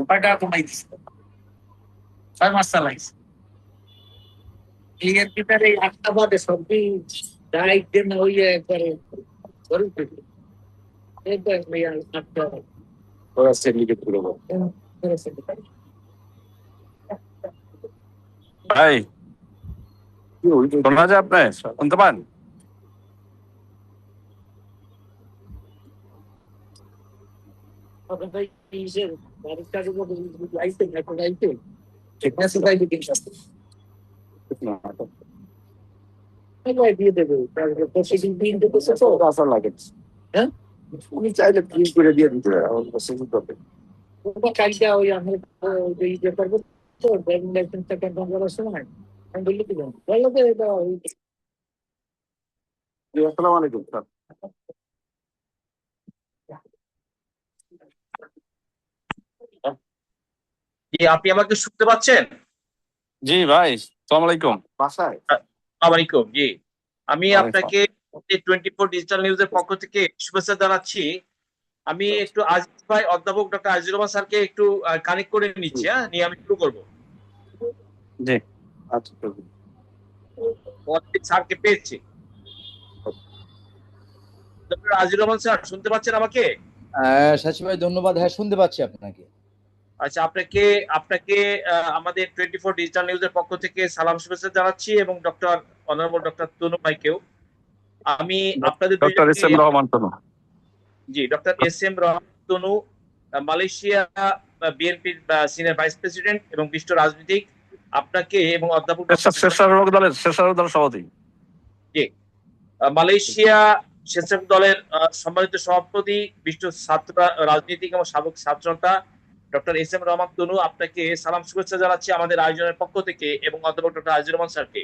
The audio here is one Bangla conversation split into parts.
কয় টাকা কমাই দিছে, 6 মাস চালাইছে। এর ভিতরে 8টা বাদে সবই ডাইরেক্ট দেন হইয়া একবারে গরম করে একবার মেয়া 8টা ওরা সিন্ডিকেট করে ভাই শোনা যায়? আপনি শুনতে পান? দিয়ে দেবে প্রসেসিং বিল দিতেছে তো আসা লাগে। হ্যাঁ তুমি চাইলে প্রিন্ট করে দিয়ে দিতে প্রসেসিং করবে। কালকে ওই আমরা ওই যে করবো তো ড্রাইভিং লাইসেন্সটা কনফার্ম করার সময় আমি বললি কি বললো যে এটা আসসালামু আলাইকুম স্যার। জি, আপনি আমাকে শুনতে পাচ্ছেন? জি ভাই, আসসালামু আলাইকুম। বাসায় আসসালামাইকুম। জি, আমি ওয়ালাইকুম আপনাকে 24 ডিজিটাল নিউজের পক্ষ থেকে শুভেচ্ছা জানাচ্ছি। আমি একটু আজিজ ভাই, অধ্যাপক ডক্টর আজিজুর রহমান স্যারকে একটু কানেক্ট করে নিচ্ছি, নিয়ে আমি শুরু করবো। জি আচ্ছা স্যারকে পেয়েছি। ডক্টর আজিজুর রহমান স্যার শুনতে পাচ্ছেন আমাকে? শাশি ভাই ধন্যবাদ। হ্যাঁ, শুনতে পাচ্ছি আপনাকে। আচ্ছা, আপনাকে আমাদের 24 ডিজিটাল নিউজের পক্ষ থেকে সালাম শুভেচ্ছা জানাচ্ছি, এবং অনারেবল ডক্টর তনু ভাইকেও। আমি আপনাদের ডক্টর এস এম রহমান তনু। জি, ডক্টর এস এম রহমান তনু, মালয়েশিয়া বিএনপির সিনিয়র ভাইস প্রেসিডেন্ট এবং বিশিষ্ট রাজনীতিক, আপনাকে এবং অধ্যাপক স্বেচ্ছাসেবক দলের সভাপতি। জি, মালয়েশিয়া স্বেচ্ছাসেবক দলের সম্মানিত সভাপতি, বিশিষ্ট ছাত্র রাজনীতিক এবং সাবেক ছাত্রনেতা ডক্টর এস এম রহমান তনু, আপনাকে সালাম শুভেচ্ছা জানাচ্ছি আমাদের আয়োজনের পক্ষ থেকে, এবং অধ্যাপক ডক্টর আজিজুর রহমান স্যারকে।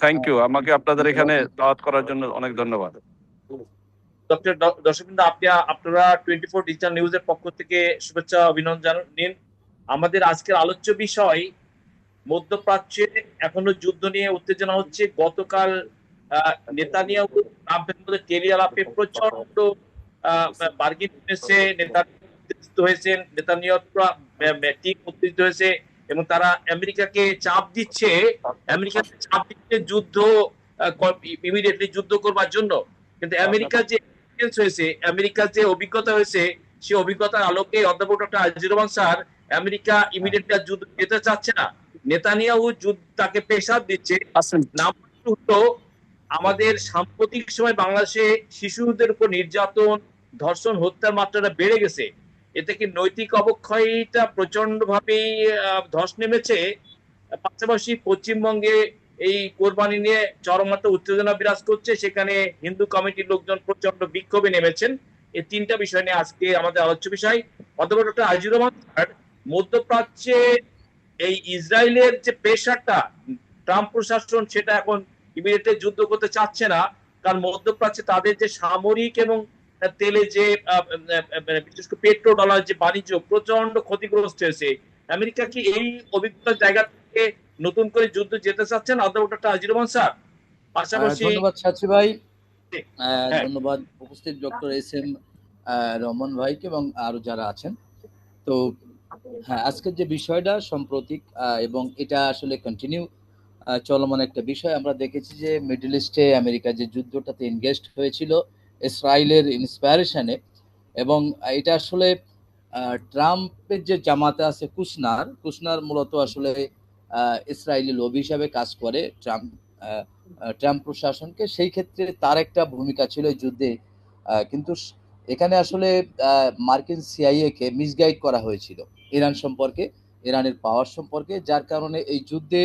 থ্যাংক ইউ, আমাকে আপনাদের এখানে দাওয়াত করার জন্য অনেক ধন্যবাদ। দর্শকবৃন্দ, আপনারা 24 ডিজিটাল নিউজের পক্ষ থেকে শুভেচ্ছা অভিনন্দন নিন। আমাদের আজকের আলোচ্য বিষয় মধ্যপ্রাচ্যে এখনো যুদ্ধ নিয়ে উত্তেজনা হচ্ছে। গতকাল নেতানিয়াহু ট্রাম্পের মধ্যে টেলিআলাপে প্রচন্ড বার্গেনিং হয়েছে, নেতানিয়াহু হয়েছেন, নেতানিয়াহু টিম উত্তেজিত হয়েছে, এবং তারা আমেরিকাকে চাপ দিচ্ছে যুদ্ধ ইমিডিয়েটলি যুদ্ধ করবার জন্য। কিন্তু আমেরিকার যে অভিজ্ঞতা হয়েছে, সেই অভিজ্ঞতার আলোকে অধ্যাপক doctor Azizur Rahman sir, America immediately যুদ্ধ যেতে চাচ্ছে না, নেতানিয়াহু যুদ্ধ তাকে প্রেসার দিচ্ছে। আমাদের সাম্প্রতিক সময় বাংলাদেশে শিশুদের উপর নির্যাতন, ধর্ষণ, হত্যার মাত্রাটা বেড়ে গেছে। এতে কি নৈতিক অবক্ষয়টা প্রচন্ড ভাবে ধস নেমেছে। পাশাপাশি পশ্চিমবঙ্গে এই কোরবানি নিয়ে চরম একটা উত্তেজনা বিরাজ করছে, সেখানে হিন্দু কমিটির লোকজন প্রচন্ড বিক্ষোভে নেমেছেন। এই তিনটা বিষয় নিয়ে আজকে আমাদের আলোচ্য বিষয়। অধ্যাপক ডক্টর আজিজুর রহমান স্যার, মধ্যপ্রাচ্যে এই ইসরায়েলের যে প্রেশারটা, ট্রাম্প প্রশাসন সেটা এখন ইমিডিয়েটলি যুদ্ধ করতে চাচ্ছে না, কারণ মধ্যপ্রাচ্যে তাদের যে সামরিক এবং তেলে যে বিশেষ করে পেট্রো ডলার যে বাণিজ্য প্রচন্ড ক্ষতিগ্রস্ত হয়েছে। আমেরিকা কি এই অভিজ্ঞতার জায়গা থেকে নতুন করে যুদ্ধ যেতে চাচ্ছেন অধ্যাপক ডক্টর আজিজুর রহমান স্যার? পাশাপাশি ধন্যবাদ শাশি ভাই। ধন্যবাদ উপস্থিত ডক্টর এস এম রহমান ভাইকে এবং আরো যারা আছেন। তো হ্যাঁ, আজকের যে বিষয়টা সাম্প্রতিক এবং এটা আসলে কন্টিনিউ চলমান একটা বিষয়। আমরা দেখেছি যে মিডল ইস্টে আমেরিকা যে যুদ্ধটাতে এনগেজড হয়েছিল ইসরায়েলের ইন্সপায়ারেশনে, এবং এটা আসলে ট্রাম্পের যে জামাতে আছে কুশনার মূলত আসলে ইসরায়েলি লবি হিসাবে কাজ করে ট্রাম্প প্রশাসনকে। সেই ক্ষেত্রে তার একটা ভূমিকা ছিল এই যুদ্ধে, কিন্তু এখানে আসলে মার্কিন সিআইএ কে মিসগাইড করা হয়েছিল ইরান সম্পর্কে, ইরানের পাওয়ার সম্পর্কে, যার কারণে এই যুদ্ধে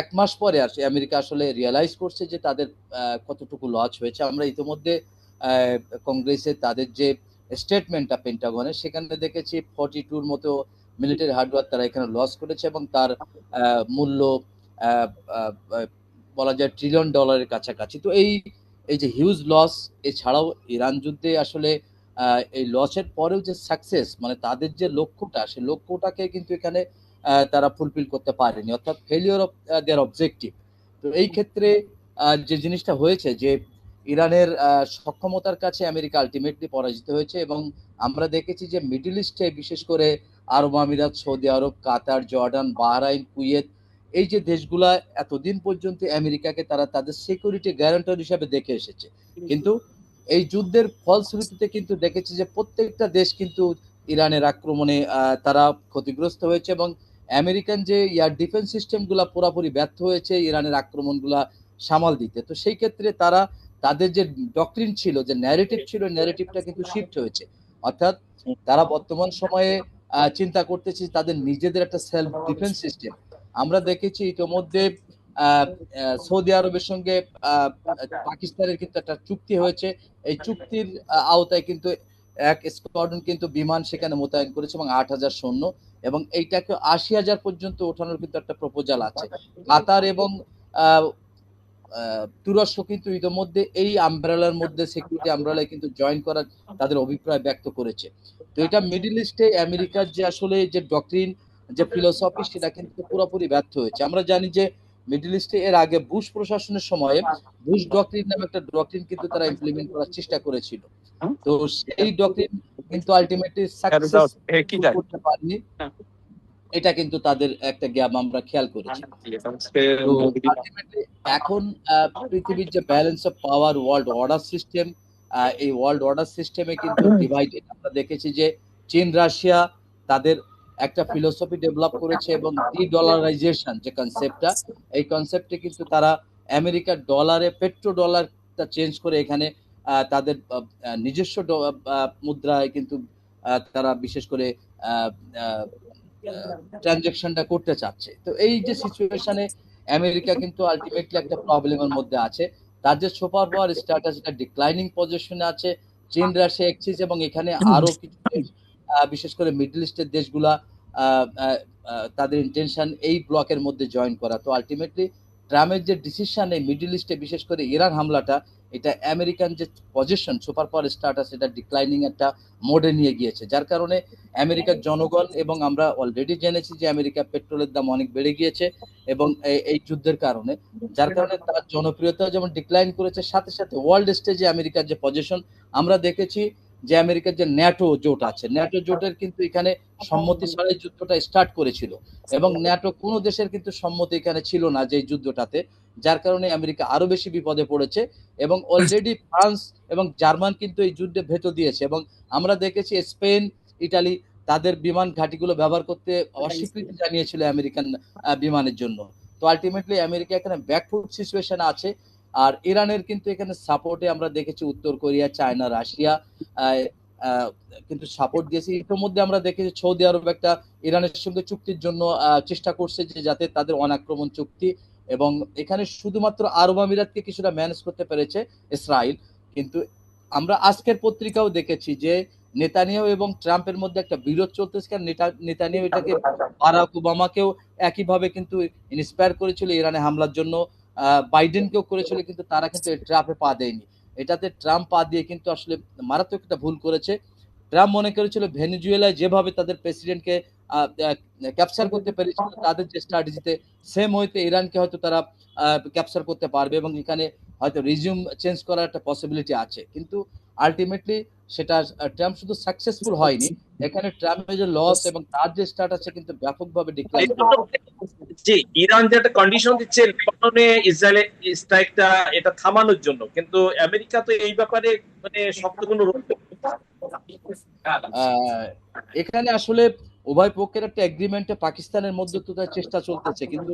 1 মাস পরে আমেরিকা আসলে রিয়েলাইজ করছে যে তাদের কতটুকু লস হয়েছে। আমরা ইতিমধ্যে কংগ্রেসে তাদের যে স্টেটমেন্টটা পেন্টাগনের, সেখানে দেখেছি 42 মতো মিলিটারি হার্ডওয়্যার তারা এখানে লস করেছে, এবং তার মূল্য বলা যায় $1 ট্রিলিয়ন কাছাকাছি। তো এই যে হিউজ লস, এছাড়াও ইরান যুদ্ধে আসলে এই লসের পরেও যে সাকসেস, মানে তাদের যে লক্ষ্যটা, সেই লক্ষ্যটাকে কিন্তু এখানে তারা ফুলফিল করতে পারেনি, অর্থাৎ ফেলিওর অফ দেয়ার অবজেক্টিভ। তো এই ক্ষেত্রে যে জিনিসটা হয়েছে যে ইরানের সক্ষমতার কাছে আমেরিকা আলটিমেটলি পরাজিত হয়েছে। এবং আমরা দেখেছি যে মিডল ইস্টে বিশেষ করে আরব আমিরাত, সৌদি আরব, কাতার, জর্ডান, বাহরাইন, কুয়েত, এই যে দেশগুলা এতদিন পর্যন্ত আমেরিকাকে তারা তাদের সিকিউরিটি গ্যারান্টর হিসাবে দেখে এসেছে, কিন্তু এই যুদ্ধের ফলশ্রুতিতে কিন্তু দেখেছি যে প্রত্যেকটা দেশ কিন্তু ইরানের আক্রমণে তারা ক্ষতিগ্রস্ত হয়েছে, এবং আমেরিকান যে এয়ার ডিফেন্স সিস্টেমগুলা পুরোপুরি ব্যর্থ হয়েছে ইরানের আক্রমণগুলা সামাল দিতে। তো সেই ক্ষেত্রে তারা তাদের যে ডক্ট্রিন ছিল, যে ন্যারেটিভ ছিল, ন্যারেটিভটা কিন্তু শিফট হয়েছে। অর্থাৎ তারা বর্তমান সময়ে চিন্তা করতেছে তাদের নিজেদের একটা সেলফ ডিফেন্স সিস্টেম। আমরা দেখেছি ইতোমধ্যে সৌদি আরবের সঙ্গে পাকিস্তানের কিন্তু একটা চুক্তি হয়েছে। এই চুক্তির আওতায় কিন্তু এক স্কোয়াড্রন কিন্তু বিমান সেখানে মোতায়েন করেছে এবং 8,000 সৈন্য, এবং এইটাকে 80,000 পর্যন্ত ওঠানোর কিন্তু একটা প্রপোজাল আছে। কাতার এবং তুরস্ক কিন্তু ইতিমধ্যে এই আমব্রেলার মধ্যে, সিকিউরিটি আমব্রেলায় কিন্তু জয়েন করার তাদের অভিপ্রায় ব্যক্ত করেছে। তো এটা মিডল ইস্টে আমেরিকার যে আসলে যে ডক্ট্রিন, যে ফিলোসফি, সেটা কিন্তু পুরোপুরি ব্যর্থ হয়েছে। আমরা জানি যে মিডল ইস্টে এর আগে বুশ প্রশাসনের সময়ে বুশ ডক্ট্রিন নামে একটা ডক্ট্রিন কিন্তু তারা ইমপ্লিমেন্ট করার চেষ্টা করেছিল। তো সেই ডক্ট্রিন কিন্তু আলটিমেটলি সাকসেস করতে পারেনি, এটা কিন্তু তাদের একটা গ্যাপ আমরা খেয়াল করেছি। তো আলটিমেটলি এখন পৃথিবীর যে balance of power, world order system, এই ওয়ার্ল্ড অর্ডার সিস্টেমে কিন্তু ডিভাইডেড। আমরা দেখেছি যে চীন, রাশিয়া তাদের একটা ফিলোসফি ডেভেলপ করেছে, এবং ডলারাইজেশন যে কনসেপ্টটা, এই কনসেপ্টে কিন্তু তারা আমেরিকার ডলারে পেট্রো ডলারটা চেঞ্জ করে এখানে তাদের নিজস্ব মুদ্রায় কিন্তু তারা বিশেষ করে ট্রানজাকশনটা করতে চাচ্ছে। তো এই যে সিচুয়েশনে আমেরিকা কিন্তু আলটিমেটলি একটা প্রবলেমের মধ্যে আছে। তার যে সুপার পাওয়ার স্ট্যাটাস, এটা ডিক্লাইনিং পজিশনে আছে। চীন, রাশিয়া এক্সিস, এবং এখানে আরো কিছু দেশ, বিশেষ করে মিডল ইস্টের দেশগুলা তাদের ইন্টেনশন এই ব্লকের মধ্যে জয়েন করা। তো আলটিমেটলি ট্রাম্পের যে ডিসিশন এই মিডল ইস্টে বিশেষ করে ইরান হামলাটা, এটা আমেরিকান যে পজিশন, সুপার পাওয়ার স্ট্যাটাস, এটা ডিক্লাইনিং একটা মোডে নিয়ে গিয়েছে, যার কারণে আমেরিকার জনগণ, এবং আমরা অলরেডি জেনেছি যে আমেরিকা পেট্রোলের দাম অনেক বেড়ে গিয়েছে এবং এই যুদ্ধের কারণে, যার কারণে তার জনপ্রিয়তা যেমন ডিক্লাইন করেছে, সাথে সাথে ওয়ার্ল্ড স্টেজে আমেরিকার যে পজিশন, আমরা দেখেছি যে আমেরিকার যে ন্যাটো জোট আছে, ন্যাটো জোটের কিন্তু এখানে সম্মতি ছাড়াই যুদ্ধটা স্টার্ট করেছিল, এবং ন্যাটো কোনো দেশের কিন্তু সম্মতি এখানে ছিল না যে যুদ্ধটাতে, যার কারণে আমেরিকা আরো বেশি বিপদে পড়েছে। এবং অলরেডি ফ্রান্স এবং জার্মান কিন্তু এই যুদ্ধে ভেটো দিয়েছে, এবং আমরা দেখেছি স্পেন, ইটালি তাদের বিমান ঘাঁটিগুলো ব্যবহার করতে অস্বীকৃতি জানিয়েছিল আমেরিকান বিমানের জন্য। তো আলটিমেটলি আমেরিকা এখানে ব্যাকফুট সিচুয়েশন আছে। আর ইরানের কিন্তু এখানে সাপোর্টে আমরা দেখেছি উত্তর কোরিয়া, চায়না, রাশিয়া কিন্তু সাপোর্ট দিয়েছে। ইতিমধ্যে আমরা দেখেছি সৌদি আরব একটা ইরানের সঙ্গে চুক্তির জন্য চেষ্টা করছে, যে যাতে তাদের অনাক্রমণ চুক্তি, এবং এখানে শুধুমাত্র আরব আমিরাতকে কিছুটা ম্যানেজ করতে পেরেছে ইসরায়েল। কিন্তু আমরা আজকের পত্রিকাও দেখেছি যে নেতানিয়াহু এবং ট্রাম্পের মধ্যে একটা বিরোধ চলতেছে, কারণ নেতানিয়াহু এটাকে বারাক ওবামাকেও একইভাবে কিন্তু ইন্সপায়ার করেছিল ইরানে হামলার জন্য, বাইডেনকেও করেছিল, কিন্তু তারা কিন্তু ট্রাম্পে পা দেয়নি। এটাতে ট্রাম্প পা দিয়ে কিন্তু আসলে মারাত্মক একটা ভুল করেছে। ট্রাম্প মনে করেছিল ভেনেজুয়েলায় যেভাবে তাদের প্রেসিডেন্টকে ক্যাপচার করতে পেরেছিল তাদের যে স্ট্র্যাটেজিতে, সেম হয়তো ইরানকে হয়তো তারা ক্যাপচার করতে পারবে, এবং এখানে হয়তো রিজিউম চেঞ্জ করার একটা পসিবিলিটি আছে। কিন্তু আলটিমেটলি সেটা ট্রাম্প শুধু সাকসেসফুল হয়নি, এখানে ট্রাম্পের যে লস এবং তার যে স্টার্ট আছে কিন্তু ব্যাপকভাবে ডিক্লাইন করেছে। যে ইরান যে একটা কন্ডিশন দিচ্ছে লেবাননে ইসরায়েলের স্ট্রাইকটা এটা থামানোর জন্য, কিন্তু আমেরিকা তো এই ব্যাপারে মানে শক্ত কোনো রূপ এখানে আসলে উভয় পক্ষের একটা এগ্রিমেন্টে পাকিস্তানের মধ্যে তো তার চেষ্টা চলতেছে, কিন্তু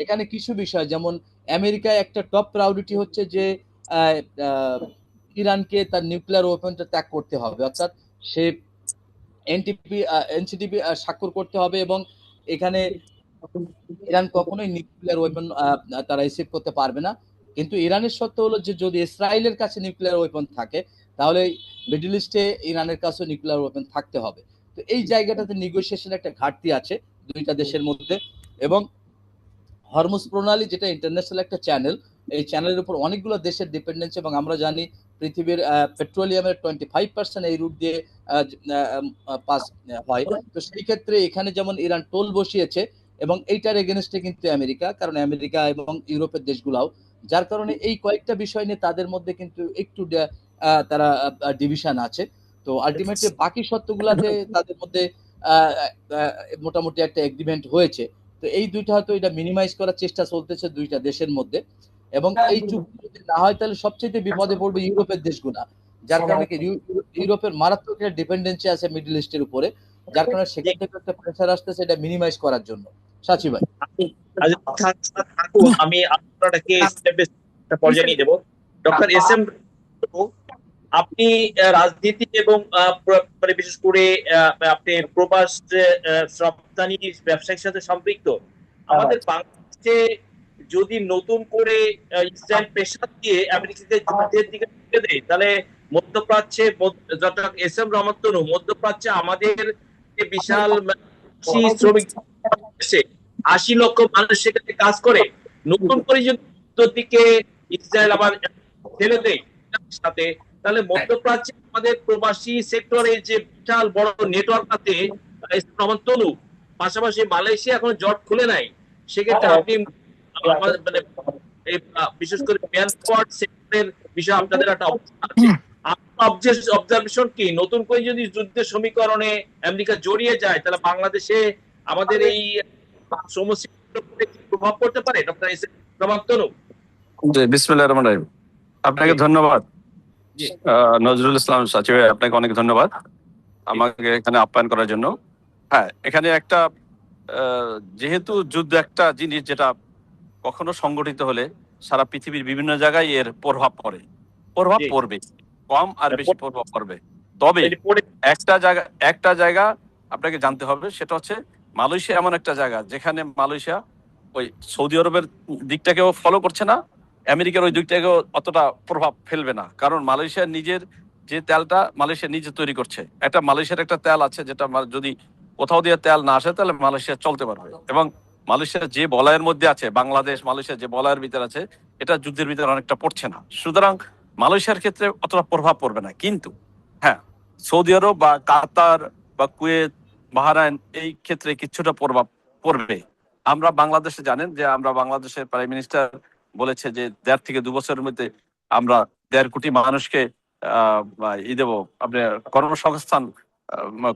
এখানে কিছু বিষয়, যেমন আমেরিকায় একটা টপ প্রায়োরিটি হচ্ছে যে ইরানকে তার নিউক্লিয়ার ওয়েপনটা ত্যাগ করতে হবে, অর্থাৎ সে এনসিটিপি স্বাক্ষর করতে হবে, এবং এখানে ইরান কখনোই নিউক্লিয়ার ওয়েপন তারা রিসিভ করতে পারবে না। কিন্তু ইরানের শর্ত হলো যে যদি ইসরায়েলের কাছে নিউক্লিয়ার ওয়েপন থাকে, তাহলে মিডল ইস্টে ইরানের কাছে নিউক্লিয়ার ওয়েপন থাকতে হবে। তো এই জায়গাটাতে নেগোসিয়েশন একটা ঘাটতি আছে দুইটা দেশের মধ্যে। এবং হরমুজ প্রণালী, যেটা ইন্টারন্যাশনাল একটা চ্যানেল, এই চ্যানেলের উপর অনেকগুলো দেশের ডিপেন্ডেন্স, এবং আমরা জানি পৃথিবীর পেট্রোলিয়ামের 25% এই রুট দিয়ে পাস হয়। তো সেই ক্ষেত্রে এখানে যেমন ইরান টোল বসিয়েছে, এবং এইটার এগেনস্টে কিন্তু আমেরিকা, কারণ আমেরিকা এবং ইউরোপের দেশগুলাও যার কারণে এই কয়েকটা বিষয় নিয়ে তাদের মধ্যে কিন্তু একটু তারা ডিভিশন আছে। তো আলটিমেটলি বাকি সত্যগুলাতে তাদের মধ্যে আহ, আহ, মোটামুটি একটা এগ্রিমেন্ট হয়েছে। তো এই দুইটা হয়তো এটা মিনিমাইজ করার চেষ্টা চলতেছে দুইটা দেশের মধ্যে। এবং এই চুক্তি যদি না হয় তাহলে সবচেয়ে বিপদে পড়বে ইউরোপের দেশগুলা। যার কারণে কি ইউরোপের মারাত্মক একটা ডিপেন্ডেন্সি আছে মিডল ইস্টের উপরে। যার কারণে সেখান থেকে একটা প্রেসার আসতেছে এটা মিনিমাইজ করার জন্য। সাচি ভাই। আমি আপনাকে স্টেপ বাই স্টেপ পর্যায়ে নিয়ে দেবো। ডক্টর এস এম, আপনি রাজনীতি এবং মানে বিশেষ করে আপনি প্রবাস রপ্তানি ব্যবসায়ীর সাথে সম্পৃক্ত। আমাদের বাংলাদেশে যদি নতুন করে ইসরায়েল প্রেসার দিয়ে আমেরিকাকে যুদ্ধের দিকে ঠেলে দেয়, তাহলে মধ্যপ্রাচ্যে ডক্টর এস এম রহমত তনু, মধ্যপ্রাচ্যে আমাদের যে বিশাল শ্রমিক 80 লক্ষ মানুষ সেখানে কাজ করে, নতুন করে যদি যুদ্ধের দিকে ইসরায়েল আবার ঠেলে দেয় সাথে, তাহলে মধ্যপ্রাচ্যে আমাদের প্রবাসী সেক্টরে যে বিশাল বড় নেটওয়ার্ক আছে তনু, পাশাপাশি মালয়েশিয়া এখন জট খুলে নাই, সেক্ষেত্রে আপনি মানে বিশেষ করে ম্যানপাওয়ার সেক্টরের বিষয়ে আপনাদের একটা অবজারভেশন কি? নতুন করে যদি যুদ্ধের সমীকরণে আমেরিকা জড়িয়ে যায়, তাহলে বাংলাদেশে আমাদের এই সমস্যার উপরে কি প্রভাব পড়তে পারে? ডক্টর এস এম রহমত তনু। জি, বিসমিল্লাহির রহমানির রহিম। আপনাকে ধন্যবাদ। নজরুল ইসলাম সাচি ভাই, আপনাকে অনেক ধন্যবাদ আমাকে এখানে আপ্যায়ন করার জন্য। হ্যাঁ, এখানে একটা যেহেতু যুদ্ধ একটা জিনিস যেটা কখনো সংগঠিত হলে সারা পৃথিবীর বিভিন্ন জায়গায় এর প্রভাব পড়বে, কম আর বেশি প্রভাব পড়বে। তবে একটা জায়গা আপনাকে জানতে হবে, সেটা হচ্ছে মালয়েশিয়া এমন একটা জায়গা যেখানে মালয়েশিয়া ওই সৌদি আরবের দিকটাকেও ফলো করছে না, আমেরিকার ওই দিকটাকেও অতটা প্রভাব ফেলবে না। কারণ মালয়েশিয়ার নিজের যে তেলটা মালয়েশিয়া নিজে তৈরি করছে, মালয়েশিয়ার একটা তেল আছে যেটা যদি কোথাও দিয়ে তেল না আসে তাহলে মালয়েশিয়া চলতে পারবে। এবং মালয়েশিয়া যে বলয়ের মধ্যে আছে, বাংলাদেশ মালয়েশিয়া যে বলয়ের ভিতরে আছে, এটা যুদ্ধের ভিতরে অনেকটা পড়ছে না। সুতরাং মালয়েশিয়ার ক্ষেত্রে অতটা প্রভাব পড়বে না। কিন্তু হ্যাঁ, সৌদি আরব বা কাতার বা কুয়েত, বাহরাইন, এই ক্ষেত্রে কিছুটা প্রভাব পড়বে। আমরা বাংলাদেশে জানেন যে আমরা বাংলাদেশের প্রাইম মিনিস্টার বলেছে যে 1.5 থেকে 2 বছরের মধ্যে আমরা 1.5 কোটি মানুষকে দেবো, আপনার কর্মসংস্থান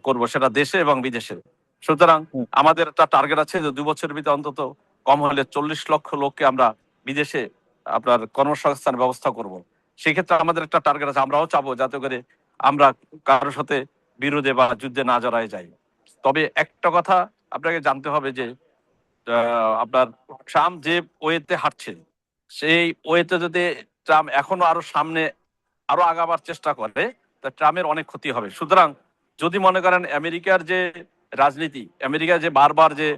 করব, সেটা দেশে এবং বিদেশে। সুতরাং আমাদের একটা টার্গেট আছে যে 2 বছরের ভিতরে অন্তত কম হলে 40 লক্ষ লোককে আমরা বিদেশে আপনার কর্মসংস্থান ব্যবস্থা করব। সেক্ষেত্রে আমাদের একটা টার্গেট আছে, আমরাও চাবো যাতে করে আমরা কারোর সাথে বিরোধে বা যুদ্ধে না জড়ায় যাই। তবে একটা কথা আপনাকে জানতে হবে যে আপনার ট্রাম্প যে ওয়েতে হাঁটছে, সেই ওয়েতে যদি ট্রাম্প এখনো আরো সামনে আরো আগাবার চেষ্টা করে, তা ট্রাম্পের অনেক ক্ষতি হবে। সুতরাং যদি মনে করেন আমেরিকার যে রাজনীতি, আমেরিকা যে বারবার যে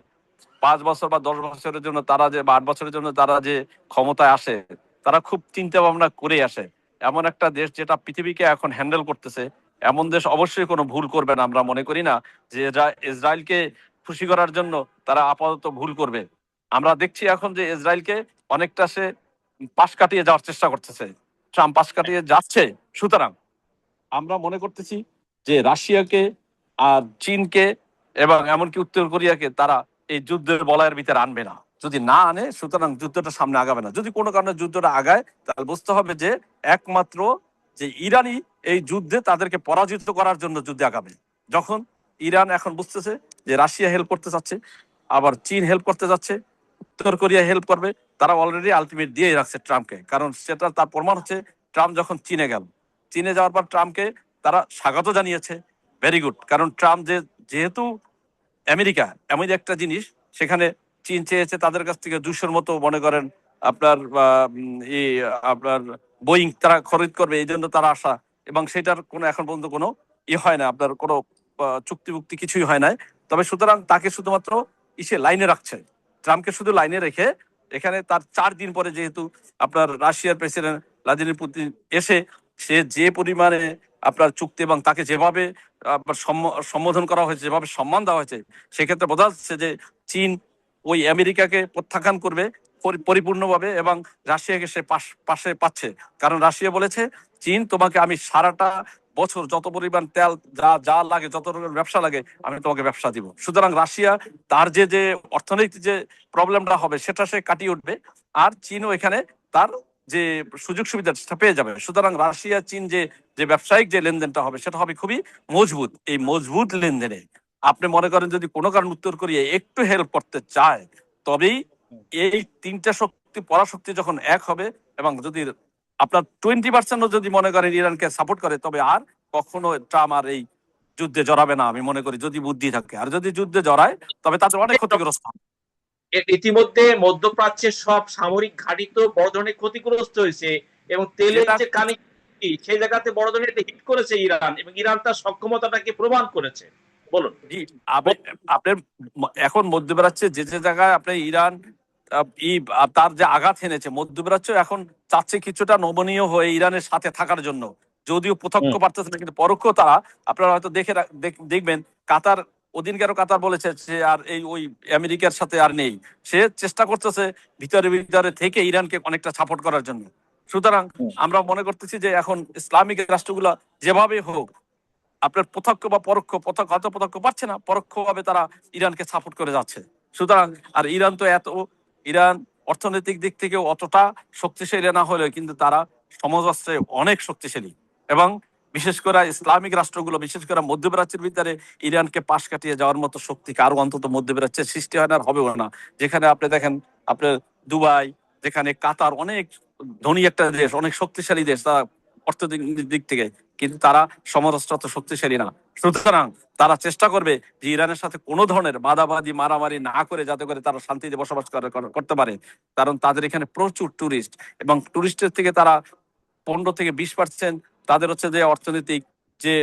5 বছর বা 10 বছরের জন্য তারা যে 8 বছরের জন্য তারা যে ক্ষমতায় আসে, তারা খুব চিন্তা ভাবনা করে আসে। এমন একটা দেশ যেটা পৃথিবীকে এখন হ্যান্ডেল করতেছে, এমন দেশ অবশ্যই কোনো ভুল করবে না। আমরা মনে করি না যে ইসরায়েলকে খুশি করার জন্য তারা আপাতত ভুল করবে। আমরা দেখছি এখন যে ইসরায়েলকে অনেকটা সে পাশ কাটিয়ে যাওয়ার চেষ্টা করতেছে, ট্রাম্প পাশ কাটিয়ে যাচ্ছে। সুতরাং আমরা মনে করতেছি যে রাশিয়াকে আর চীনকে এবং এমনকি উত্তর কোরিয়াকে তারা এই যুদ্ধের বলয়ের ভিতরে আনবে না। যদি না আনে, সুতরাং যুদ্ধটা সামনে আগাবে না। যদি কোনো কারণে যুদ্ধটা আগায়, তাহলে বুঝতে হবে যে একমাত্র যে ইরানই এই যুদ্ধে তাদেরকে পরাজিত করার জন্য যুদ্ধে আগাবে। যখন ইরান এখন বুঝতেছে যে রাশিয়া হেল্প করতে চাচ্ছে, আবার চীন হেল্প করতে যাচ্ছে, উত্তর কোরিয়া হেল্প করবে, তারা অলরেডি আলটিমেট দিয়ে রাখছে ট্রাম্পকে। কারণ সেটা তার প্রমাণ হচ্ছে ট্রাম্প যখন চীনে গেল, চীনে যাওয়ার পর ট্রাম্পকে তারা স্বাগত জানিয়েছে। Very good. কারণ ট্রাম্প যেহেতু আমেরিকা এমন একটা জিনিস, সেখানে চীন চেয়েছে তাদের কাছ থেকে 200 মতো মনে করেন আপনার আপনার বোয়িং তারা খরিদ করবে, এই জন্য তারা আসা। এবং সেটার কোনো এখন পর্যন্ত কোনো হয় না, আপনার কোনো চুক্তি কিছুই হয় নাই। তবে সুতরাং তাকে শুধুমাত্র লাইনে রাখছে, ট্রাম্পকে শুধু লাইনে রেখে এখানে তার 4 দিন পরে যেহেতু আপনার রাশিয়ার প্রেসিডেন্ট ভ্লাদিমির পুতিন এসে সে যে পরিমাণে আপনার চুক্তি এবং তাকে যেভাবে সম্বোধন করা হয়েছে, যেভাবে সম্মান দেওয়া হয়েছে, সেক্ষেত্রে বোঝা যাচ্ছে যে চীন ওই আমেরিকাকে প্রত্যাখ্যান করবে পরিপূর্ণভাবে এবং রাশিয়াকে সে পাশে পাচ্ছে। কারণ রাশিয়া বলেছে, চীন তোমাকে আমি সারাটা বছর যত পরিমাণ তেল যা লাগে, যত রকমের ব্যবসা লাগে, আমি তোমাকে ব্যবসা দিব। সুতরাং রাশিয়া তার যে অর্থনৈতিক যে প্রবলেমটা হবে সেটা সে কাটিয়ে উঠবে। আর চীনও এখানে তার যে সুযোগ সুবিধা সেটা পেয়ে যাবে। সুতরাং রাশিয়া চীন যে যে ব্যবসায়িক যে লেনদেনটা হবে সেটা হবে খুবই মজবুত। এই মজবুত লেনদেনে আপনি মনে করেন যদি কোনো কারণ উত্তর কোরিয়া একটু হেল্প করতে চায়, তবেই এই তিনটা শক্তি পরাশক্তি যখন এক হবে, এবং যদি আপনার 20% যদি মনে করেন ইরানকে সাপোর্ট করে, তবে আর কখনো ট্রাম্প আর এই যুদ্ধে জড়াবে না আমি মনে করি, যদি বুদ্ধি থাকে। আর যদি যুদ্ধে জড়ায় তবে তাদের অনেক ক্ষতিগ্রস্ত হবে। ইতিমধ্যে মধ্যপ্রাচ্যের সব সামরিক ঘাঁটি তো বড় ধরনের ক্ষতিগ্রস্ত হয়েছে, এবং তেলের যেটা যে কানেক্টিভিটি সেই জায়গাতে বড় ধরনের হিট করেছে ইরান, এবং ইরান তার সক্ষমতাটাকে প্রমাণ করেছে। বলুন। জি, আপনার এখন মধ্যপ্রাচ্যে যে যে জায়গায় আপনার ইরান তার যে আঘাত এনেছে, মধ্যপ্রাচ্য এখন চাচ্ছে কিছুটা নমনীয় হয়ে ইরানের সাথে থাকার জন্য, যদিও প্রত্যক্ষ পারতেছে না, কিন্তু পরোক্ষ তারা আপনারা হয়তো দেখবেন কাতার ওদিনকারও কাতার বলেছে যে আর এই ওই আমেরিকার সাথে আর নেই, সে চেষ্টা করতেছে ভিতরে ভিতরে থেকে ইরানকে অনেকটা সাপোর্ট করার জন্য। সুতরাং আমরা মনে করতেছি যে এখন ইসলামিক রাষ্ট্রগুলো যেভাবে হোক আপনার প্রত্যক্ষ বা পরোক্ষ, হয়তো প্রত্যক্ষ পারছে না, পরোক্ষভাবে তারা ইরানকে সাপোর্ট করে যাচ্ছে। সুতরাং আর ইরান তো ইরান অর্থনৈতিক দিক থেকেও অতটা শক্তিশালী না হলেও কিন্তু তারা সমরাস্ত্রে অনেক শক্তিশালী, এবং বিশেষ করে ইসলামিক রাষ্ট্রগুলো, বিশেষ করে মধ্যপ্রাচ্যের ভিতরে ইরানকে পাশ কাটিয়ে যাওয়ার মতো শক্তি কারো অন্তত মধ্যপ্রাচ্যের সৃষ্টি হয় না, আর হবেও না। যেখানে আপনি দেখেন আপনার দুবাই, যেখানে কাতার অনেক ধনী একটা দেশ, অনেক শক্তিশালী দেশ তারা অর্থনৈতিক দিক থেকে, কিন্তু তারা সমরাস্ত্র অত শক্তিশালী না। সুতরাং তারা চেষ্টা করবে যে ইরানের সাথে কোনো ধরনের বাদাবাদি মারামারি না করে, যাতে করে তারা শান্তিতে বসবাস করতে পারে। কারণ তাদের এখানে প্রচুর টুরিস্ট, এবং টুরিস্টের থেকে তারা 15 থেকে 20% তাদের হচ্ছে যে অর্থনৈতিক যে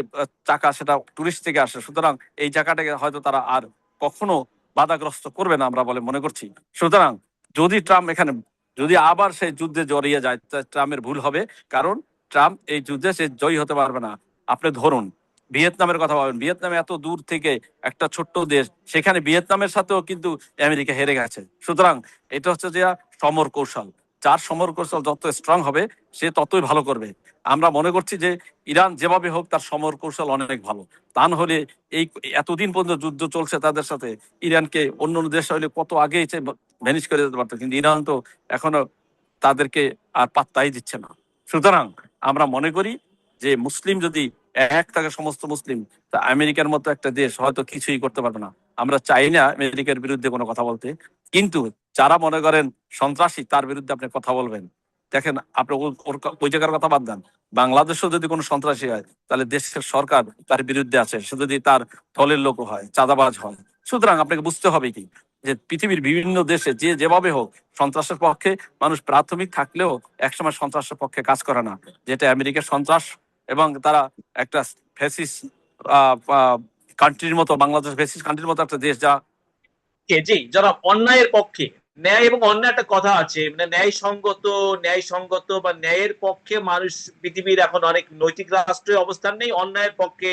টাকা সেটা টুরিস্ট থেকে আসে। সুতরাং এই জায়গাটাকে হয়তো তারা আর কখনো বাধাগ্রস্ত করবে না আমরা বলে মনে করছি। সুতরাং যদি ট্রাম্প এখানে যদি আবার সেই যুদ্ধে জড়িয়ে যায়, ট্রাম্পের ভুল হবে, কারণ ট্রাম্প এই যুদ্ধে সে জয়ী হতে পারবে না। আপনি ধরুন ভিয়েতনামের কথা ভাবেন, ভিয়েতনামে এত দূর থেকে একটা ছোট্ট দেশ, সেখানে ভিয়েতনামের সাথেও কিন্তু আমেরিকা হেরে গেছে। সুতরাং এটা হচ্ছে যে সমর কৌশল, যার সমর কৌশল যত স্ট্রং হবে সে ততই ভালো করবে। আমরা মনে করছি যে ইরান যেভাবে হোক তার সমর কৌশল অনেক ভালো, তা না হলে এই এতদিন পর্যন্ত যুদ্ধ চলছে তাদের সাথে, ইরানকে অন্য অন্য দেশ হলে কত আগে ভ্যানিশ করে যেতে পারতো, কিন্তু ইরান তো এখনো তাদেরকে আর পাত্তাই দিচ্ছে না। সুতরাং আমরা মনে করি যে মুসলিম যদি এক থাকে, সমস্ত মুসলিম, তা আমেরিকার মতো একটা দেশ হয়তো কিছুই করতে পারবে না। আমরা চাই না আমেরিকার বিরুদ্ধে কোনো কথা বলতে, কিন্তু যারা মনে করেন সন্ত্রাসী তার বিরুদ্ধে আপনি কথা বলবেন। দেখেন আপনি ওই জায়গার কথা বাদ দেন, বাংলাদেশেও যদি কোনো সন্ত্রাসী হয় তাহলে দেশের সরকার তার বিরুদ্ধে আছে, সে যদি তার দলের লোক হয়, চাঁদাবাজ হয়। সুতরাং আপনাকে বুঝতে হবে কি যে পৃথিবীর বিভিন্ন দেশে যে যেভাবে হোক সন্ত্রাসের পক্ষে মানুষ প্রাথমিক থাকলেও একসময় সন্ত্রাসের পক্ষে কাজ করে না, যেটা আমেরিকার সন্ত্রাস। এবং তারা একটা ফ্যাসিস কান্ট্রির মতো, বাংলাদেশ ফ্যাসিস কান্ট্রির মতো একটা দেশ, যা জি, যারা অন্যায়ের পক্ষে, ন্যায় এবং অন্যায় একটা কথা আছে, মানে ন্যায়সঙ্গত বা ন্যায়ের পক্ষে মানুষ পৃথিবীর এখন অনেক নৈতিক রাষ্ট্রের অবস্থান নেই, অন্যায়ের পক্ষে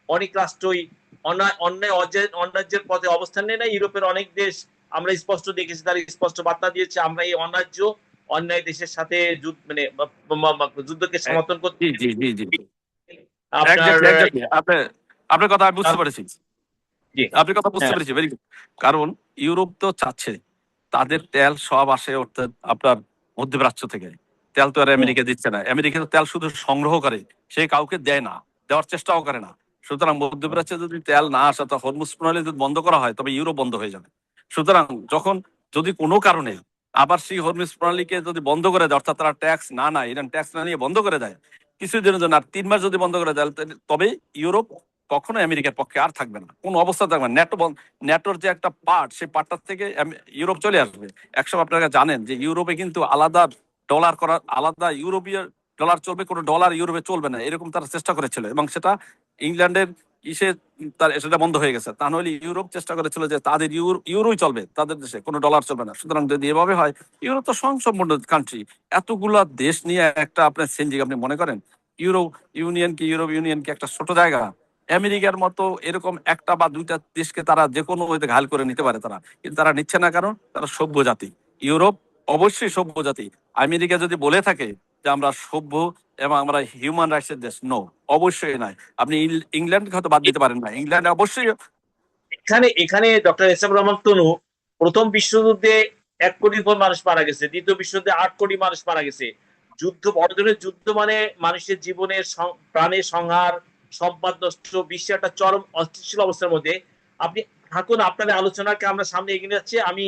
অনেক রাষ্ট্রই অন্যায্যের পথে অবস্থান নেই না। ইউরোপের অনেক দেশ আমরা স্পষ্ট দেখেছি, তারা স্পষ্ট বার্তা দিয়েছে আমরা এই অন্যায় দেশের সাথে যুদ্ধকে সমর্থন করতে। জি জি জি জি আপনার আপনার কথা আমি বুঝতে পেরেছি, জি, আপনার কথা বুঝতে পেরেছি, ভেরি গুড। কারণ ইউরোপ তো চাচ্ছে তাদের তেল সব আসে অর্থাৎ আপনার মধ্যপ্রাচ্য থেকে, তেল তো আর আমেরিকা দিচ্ছে না। আমেরিকা তো তেল শুধু সংগ্রহ করে, সে কাউকে দেয় না, দেওয়ার চেষ্টাও করে না। সুতরাং মধ্যপ্রাচ্যে যদি তেল না আসে, তো হরমুজ প্রণালী যদি বন্ধ করা হয় তবে ইউরোপ বন্ধ হয়ে যাবে। সুতরাং যদি কোনো কারণে আবার সেই হরমুজ প্রণালীকে যদি বন্ধ করে দেয়, অর্থাৎ তারা ট্যাক্স না নেয়, ইরান ট্যাক্স না নিয়ে বন্ধ করে দেয় কিছুদিনের জন্য, আর 3 মাস যদি বন্ধ করে দেয়, তবে ইউরোপ কখনো আমেরিকার পক্ষে আর থাকবে না, কোন অবস্থা থাকবে না। ন্যাটোর যে একটা পার্ট, সেই পার্টটার থেকে ইউরোপ চলে আসবে। একসময় আপনারা জানেন যে ইউরোপে কিন্তু আলাদা ডলার করার, আলাদা ইউরোপীয় ডলার চলবে, কোনো ডলার ইউরোপে চলবে না, এরকম তারা চেষ্টা করেছিল, এবং সেটা ইংল্যান্ডের সেটা বন্ধ হয়ে গেছে। তা নাহলে ইউরোপ চেষ্টা করেছিল যে তাদের ইউরোই চলবে, তাদের দেশে কোনো ডলার চলবে না। সুতরাং যদি এভাবে হয়, ইউরোপ তো স্বয়ংসম্পূর্ণ কান্ট্রি, এতগুলা দেশ নিয়ে একটা আপনার সেঞ্জিং, আপনি মনে করেন ইউরোপ ইউরোপ ইউনিয়ন কি একটা ছোট জায়গা? আমেরিকার মতো এরকম একটা বা দুইটা দেশকে তারা যে কোনো ওইতে ঘাল করে নিতে পারে তারা, কিন্তু তারা নিচ্ছে না, কারণ তারা সভ্য জাতি। ইউরোপ অবশ্যই সভ্য জাতি। আমেরিকা যদি বলে থাকে যে আমরা সভ্য এবং আমরা হিউম্যান রাইটস এর দেশ, নো, অবশ্যই নয়। আপনি ইংল্যান্ডকে হয়তো বাদ দিতে পারেন না, ইংল্যান্ড অবশ্যই। এখানে ডক্টর এস এম রহমান তনু প্রথম বিশ্বযুদ্ধে 1 কোটির পর মানুষ মারা গেছে, দ্বিতীয় বিশ্বযুদ্ধে 8 কোটি মানুষ মারা গেছে। যুদ্ধ, বড় ধরনের যুদ্ধ মানে মানুষের জীবনের প্রাণের সংহার, সম্পদ নষ্ট, বিশ্বে একটা চরম অস্থিতিশীল অবস্থার মধ্যে। আপনি থাকুন, আপনার আলোচনাকে আমরা সামনে এগিয়ে যাচ্ছি। আমি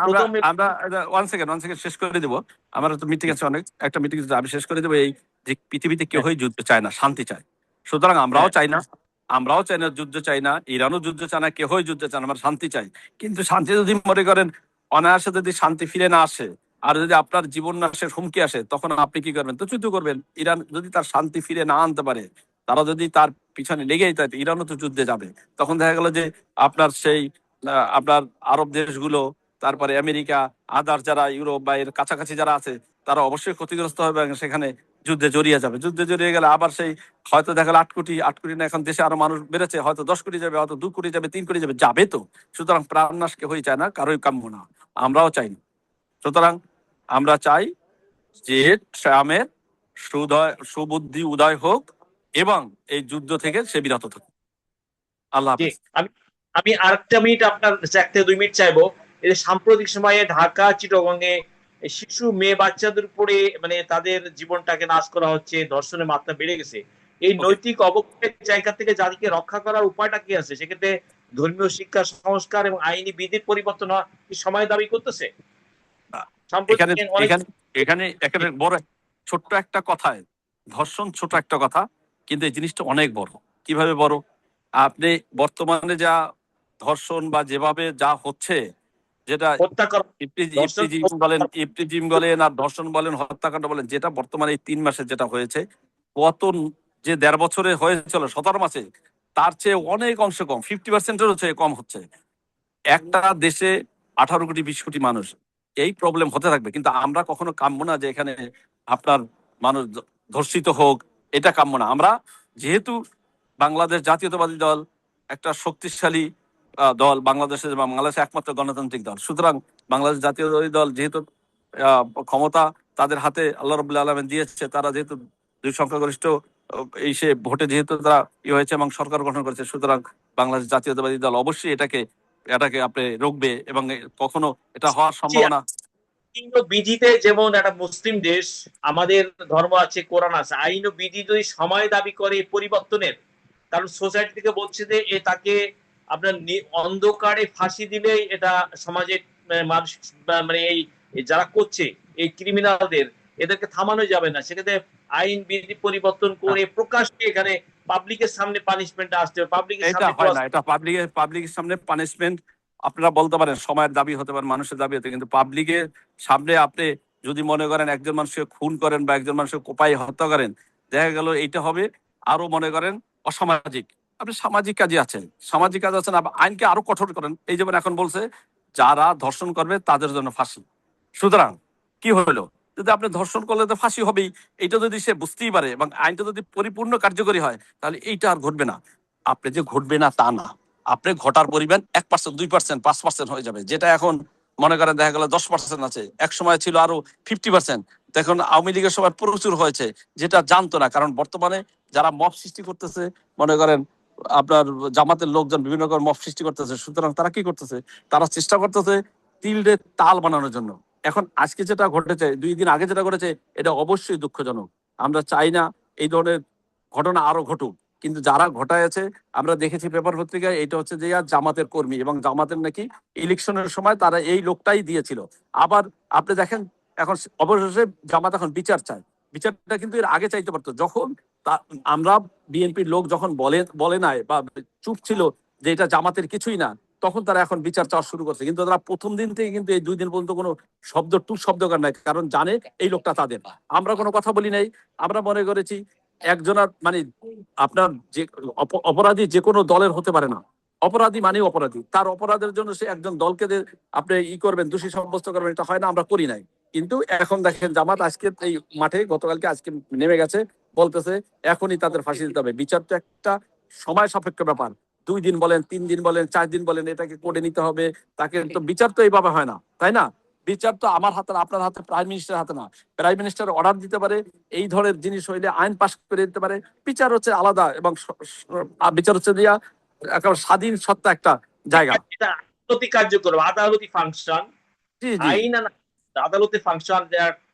আমরা প্রথমে আমরা ওয়ান সেকেন্ড শেষ করে দেবো। আমার তো মিটিং আছে, অনেক একটা মিটিং আছে, আমি শেষ করে দেবো। এই যে পৃথিবীতে কেউই যুদ্ধ চায় না, শান্তি চায়। সুতরাং আমরাও চাই না, যুদ্ধ চাই না, ইরানও যুদ্ধ চায় না, কেউই যুদ্ধ চায় না, আমরা শান্তি চাই। কিন্তু শান্তি যদি মনে করেন অনায়াসে যদি শান্তি ফিরে না আসে, আর যদি আপনার জীবন নাশের হুমকি আসে, তখন আপনি কি করবেন? তো যুদ্ধ করবেন। ইরান যদি তার শান্তি ফিরে না আনতে পারে, তারা যদি তার পিছনে লেগেই থাকে, ইরানও তো যুদ্ধে যাবে। তখন দেখা গেল যে আপনার সেই আপনার আরব দেশগুলো, তারপরে আমেরিকা, আদার যারা ইউরোপ বা এর কাছাকাছি যারা আছে, তারা অবশ্যই ক্ষতিগ্রস্ত হবে এবং সেখানে যুদ্ধে জড়িয়ে যাবে। যুদ্ধে জড়িয়ে গেলে আবার সেই হয়তো দেখা গেল 8 কোটি না, এখন দেশে আরো মানুষ বেড়েছে, হয়তো 10 কোটি যাবে, হয়তো 2 কোটি যাবে, 3 কোটি যাবে, যাবে তো। সুতরাং প্রাণ নাশ কেউই চায় না, কারোই কাম্য না, আমরাও চাই না। সুতরাং আমরা চাই যে শ্যামের সুবুদ্ধি উদয় হোক এবং এই যুদ্ধ থেকে সে বিরত থাকুক। আল্লাহ জি, হাফিজ। আমি আমি আরেকটা মিনিট আপনার 1 থেকে 2 মিনিট চাইবো। এই যে সাম্প্রতিক সময়ে ঢাকা, চিটাগংয়ে শিশু মেয়ে বাচ্চাদের উপরে মানে তাদের জীবনটাকে নাশ করা হচ্ছে, ধর্ষণের মাত্রা বেড়ে গেছে। এই ওকে, নৈতিক অবক্ষয়ের জায়গা থেকে জাতিকে রক্ষা করার উপায়টা কি আছে? সেক্ষেত্রে ধর্মীয় শিক্ষা সংস্কার এবং আইনি বিধির পরিবর্তন হওয়া কি সময় দাবি করতেছে? সাম্প্রতিক এখানে অনেক এখানে এখানে একেবারে বড় ছোট্ট একটা কথায়, ধর্ষণ ছোট একটা কথা, কিন্তু এই জিনিসটা অনেক বড়। কিভাবে বড়? আপনি বর্তমানে যা ধর্ষণ বা যেভাবে যা হচ্ছে, যেটা হত্যা করা, দর্শন ইপটিজিম বলেন আর ধর্ষণ বলেন, হত্যাকাণ্ড বলেন, যেটা বর্তমানে এই 3 মাসে যেটা হয়েছে, গত যে 1.5 বছরে হয়েছিল 17 মাসে, তার চেয়ে অনেক অংশ কম, 50%-এরও চেয়ে কম হচ্ছে। একটা দেশে 18 কোটি 20 কোটি মানুষ, এই প্রবলেম হতে থাকবে। কিন্তু আমরা কখনো কাম্য না যে এখানে আপনার মানুষ ধর্ষিত হোক, এটা কাম্য না। আমরা যেহেতু বাংলাদেশ জাতীয়তাবাদী দল একটা শক্তিশালী বাংলাদেশে একমাত্র গণতান্ত্রিক দল, সুতরাং বাংলাদেশ জাতীয়তাবাদী দল যেহেতু ক্ষমতা তাদের হাতে আল্লাহ রাব্বুল আলামিন দিয়েছে, তারা যেহেতু 2 সংখ্যাগরিষ্ঠ এই সে ভোটে যেহেতু তারা হয়েছে এবং সরকার গঠন করেছে, সুতরাং বাংলাদেশ জাতীয়তাবাদী দল অবশ্যই এটাকে আপনি রুখবে এবং কখনো এটা হওয়ার সম্ভাবনা। আইন ও বিধিতে, যেমন একটা মুসলিম দেশ, আমাদের ধর্ম আছে, কোরআন আছে, আইন ও বিধি যদি সময় দাবি করে পরিবর্তনের, কারণ সোসাইটি থেকে বলছে যে তাকে আপনার অন্ধকারে ফাঁসি দিলেই এটা সমাজে মানুষ মানে এই যারা করছে এই ক্রিমিনালদের, এদেরকে থামানো যাবে না। সেক্ষেত্রে আইন বিধি পরিবর্তন করে প্রকাশ্যে এখানে পাবলিকের সামনে পানিশমেন্ট আসতে হবে, পাবলিকের এটা সামনে হয় না, এটা পাবলিকের সামনে পানিশমেন্ট আপনারা বলতে পারেন সময়ের দাবি হতে পারে, মানুষের দাবি হতে, কিন্তু পাবলিকের সামনে আপনি যদি মনে করেন একজন মানুষকে খুন করেন বা একজন মানুষকে কোপাই হত্যা করেন, দেখা গেল এইটা হবে আরো মনে করেন অসামাজিক। আপনি সামাজিক কাজে আছেন, আইনকে আরো কঠোর করেন। এই যেমন এখন বলছে যারা ধর্ষণ করবে তাদের জন্য ফাঁসি। সুতরাং কি হলো, যদি আপনি ধর্ষণ করলে তো ফাঁসি হবেই, এটা যদি সে বুঝতেই পারে এবং আইনটা যদি পরিপূর্ণ কার্যকরী হয়, তাহলে এইটা আর ঘটবে না। আপনি যে ঘটবে না তা না, আপনি ঘটার পরিমাণ 1%, 2%, 5% হয়ে যাবে, যেটা এখন মনে করেন দেখা গেল 10% আছে, এক সময় ছিল আরো 50%। এখন আওয়ামী লীগের সময় প্রচুর হয়েছে, যেটা জানতো না। কারণ বর্তমানে যারা মব সৃষ্টি করতেছে, মনে করেন আপনার জামাতের লোকজন বিভিন্ন রকম মব সৃষ্টি করতেছে, সুতরাং তারা কি করতেছে, তারা চেষ্টা করতেছে তিলরে তাল বানানোর জন্য। এখন আজকে যেটা ঘটেছে, 2 দিন আগে যেটা ঘটেছে, এটা অবশ্যই দুঃখজনক। আমরা চাই না এই ধরনের ঘটনা আরো ঘটুক, কিন্তু যারা ঘটায়ছে আমরা দেখেছি পেপার পত্রিকায়, এটা হচ্ছে যে জামাতের কর্মী এবং জামাতের নাকি ইলেকশনের সময় তারা এই লোকটাই দিয়েছিল। আবার আপনি দেখেন এখন অবশেষে জামাত এখন বিচার চায়। বিচারটা কিন্তু এর আগে চাইতে পারতো, যখন আমরা বিএনপির লোক যখন বলে নাই বা চুপ ছিল যে এটা জামাতের কিছুই না, তখন তারা এখন বিচার চাওয়া শুরু করছে। কিন্তু তারা প্রথম দিন থেকে কিন্তু এই 2 দিন পর্যন্ত কোনো শব্দকার নাই, কারণ জানে এই লোকটা তাদের। আমরা কোনো কথা বলি নাই, আমরা মনে করেছি একজনের মানে আপনার যে অপরাধী যে কোনো দলের হতে পারে না, অপরাধী মানে অপরাধী, তার অপরাধের জন্য সে একজন দলকে আপনি করবেন, দোষী সাব্যস্ত করবেন, এটা হয় না, আমরা করি নাই। কিন্তু এখন দেখেন জামাত আজকে এই মাঠে গতকালকে আজকে নেমে গেছে, বলতেছে এখনই তাদের ফাঁসি দিতে হবে। বিচার তো একটা সময় সাপেক্ষ ব্যাপার, 2 দিন বলেন, 3 দিন বলেন, 4 দিন বলেন, এটাকে করে নিতে হবে তাকে। তো বিচার তো এইভাবে হয় না, তাই না? বিচার তো আমার হাতে, আপনার হাতে, প্রাইম মিনিস্টার হাতে না। প্রাইম মিনিস্টার অর্ডার দিতে পারে, এই ধরনের জিনিস হইলে আইন পাশ করে দিতে পারে। বিচার হচ্ছে আলাদা এবং বিচার হচ্ছে দিয়া একেবারে স্বাধীন সত্তা একটা জায়গা। এটা আদালতি কার্যক্রম, আদালতি ফাংশন। জি জি আইন আর আদালতে ফাংশন,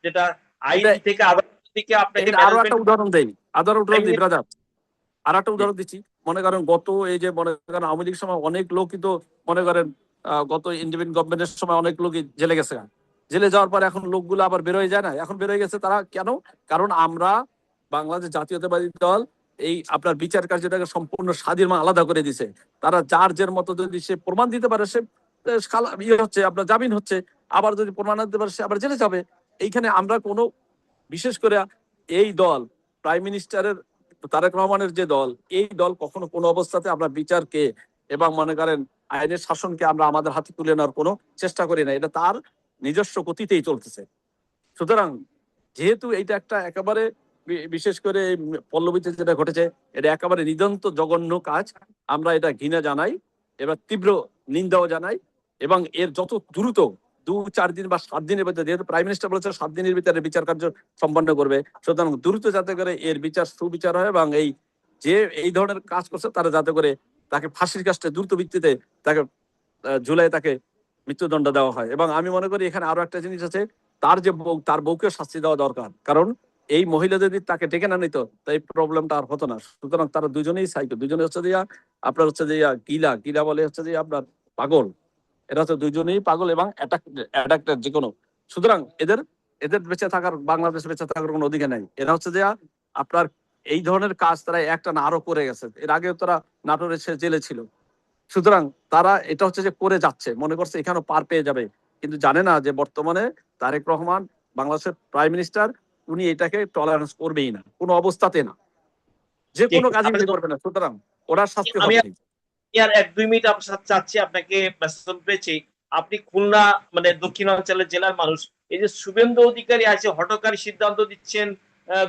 যেটা আইন এটা থেকে আদালত থেকে আপনাকে এটা আরো একটা ম্যানেজমেন্ট উদাহরণ দেই, উদাহরণ দিই ব্রাদার। আর একটা উদাহরণ দিচ্ছি, মনে করেন গত এই যে মনে করেন আওয়ামী লীগের সময় অনেক লোকই তো মনে করেন গত ইন্ডিপেন্ডেন্ট গভর্নমেন্টের সময় অনেক লোকই জেলে গেছে। জেলে যাওয়ার পর এখন লোকগুলো আবার বেরোয় যায় না, এখন বেরোয় গেছে তারা কেন? কারণ আমরা বাংলাদেশ জাতীয়তাবাদী দল এই আপনার বিচার কার্যটাকে সম্পূর্ণ স্বাধীন আলাদা করে দিছে। তারা যার যের মতো যদি সে প্রমাণ দিতে পারে সে ইয়ে হচ্ছে আপনার জামিন হচ্ছে, আবার যদি প্রমাণ দিতে পারে সে আবার জেলে যাবে। এইখানে আমরা কোনো বিশেষ করে এই দল প্রাইম মিনিস্টারের তারেক রহমানের যে দল, এই দল কখনো কোনো অবস্থাতে আমরা বিচারকে এবং মনে করেন আইনের শাসনকে আমরা আমাদের হাতে তুলে নেওয়ার কোনো চেষ্টা করি না, এটা তার নিজস্ব গতিতেই চলতেছে। সুতরাং যেহেতু এইটা একটা একেবারে বিশেষ করে পল্লবীতে যেটা ঘটেছে এটা একেবারে নিদন্ত জঘন্য কাজ, আমরা এটা ঘৃণা জানাই, এবার তীব্র নিন্দাও জানাই, এবং এর যত দ্রুত 2-4 দিন বা 7 দিনের ভিতরে, যেহেতু প্রাইম মিনিস্টার বলেছে 7 দিনের ভিতরে বিচার কার্য সম্পন্ন করবে, সুতরাং দ্রুত যাতে করে এর বিচার সুবিচার হয় এবং এই যে এই ধরনের কাজ করছে তারা যাতে করে তাকে ফাঁসির কাজটা দ্রুত ভিত্তিতে তাকে জুলাই তাকে মৃত্যুদণ্ড দেওয়া হয়। এবং আমি মনে করি এখানে আরো একটা জিনিস আছে, তার যে বউ, তার বউকে শাস্তি দেওয়া দরকার, কারণ এই মহিলা যদি তাকে ডেকে না নিত তাই প্রবলেমটা আর হতো না। সুতরাং তারা দুজনেই সাইকো, দুজনে হচ্ছে যে আপনার হচ্ছে যে গিলা বলে হচ্ছে যে আপনার পাগল, এরা হচ্ছে দুজনেই পাগল এবং অ্যাডাক্টেড যে কোনো। সুতরাং এদের এদের বেঁচে থাকার, বাংলাদেশ বেঁচে থাকার কোনো অধিকার নাই। এরা হচ্ছে যে আপনার এই ধরনের কাজ তারা একটা না আরো করে গেছে, এর আগেও তারা নাটোরে জেলে ছিল। সুতরাং তারা এটা হচ্ছে যে করে যাচ্ছে, মনে করছে এখানেও পার পেয়ে যাবে, কিন্তু জানে না যে বর্তমানে তারেক রহমান বাংলাদেশের প্রাইম মিনিস্টার, উনি এটাকে টলারেন্স করবেই না, কোনো অবস্থাতে না, যে কোনো কাজই উনি করবে না। সুতরাং ওরা শাস্তি আমি হবে। আর 1-2 মিনিট আপনার সাথে চাচ্ছি, আপনাকে ব্যস্ত পেয়েছি। আপনি খুলনা মানে দক্ষিণাঞ্চলের জেলার মানুষ, এই যে শুভেন্দু অধিকারী আছে হঠকারী সিদ্ধান্ত দিচ্ছেন,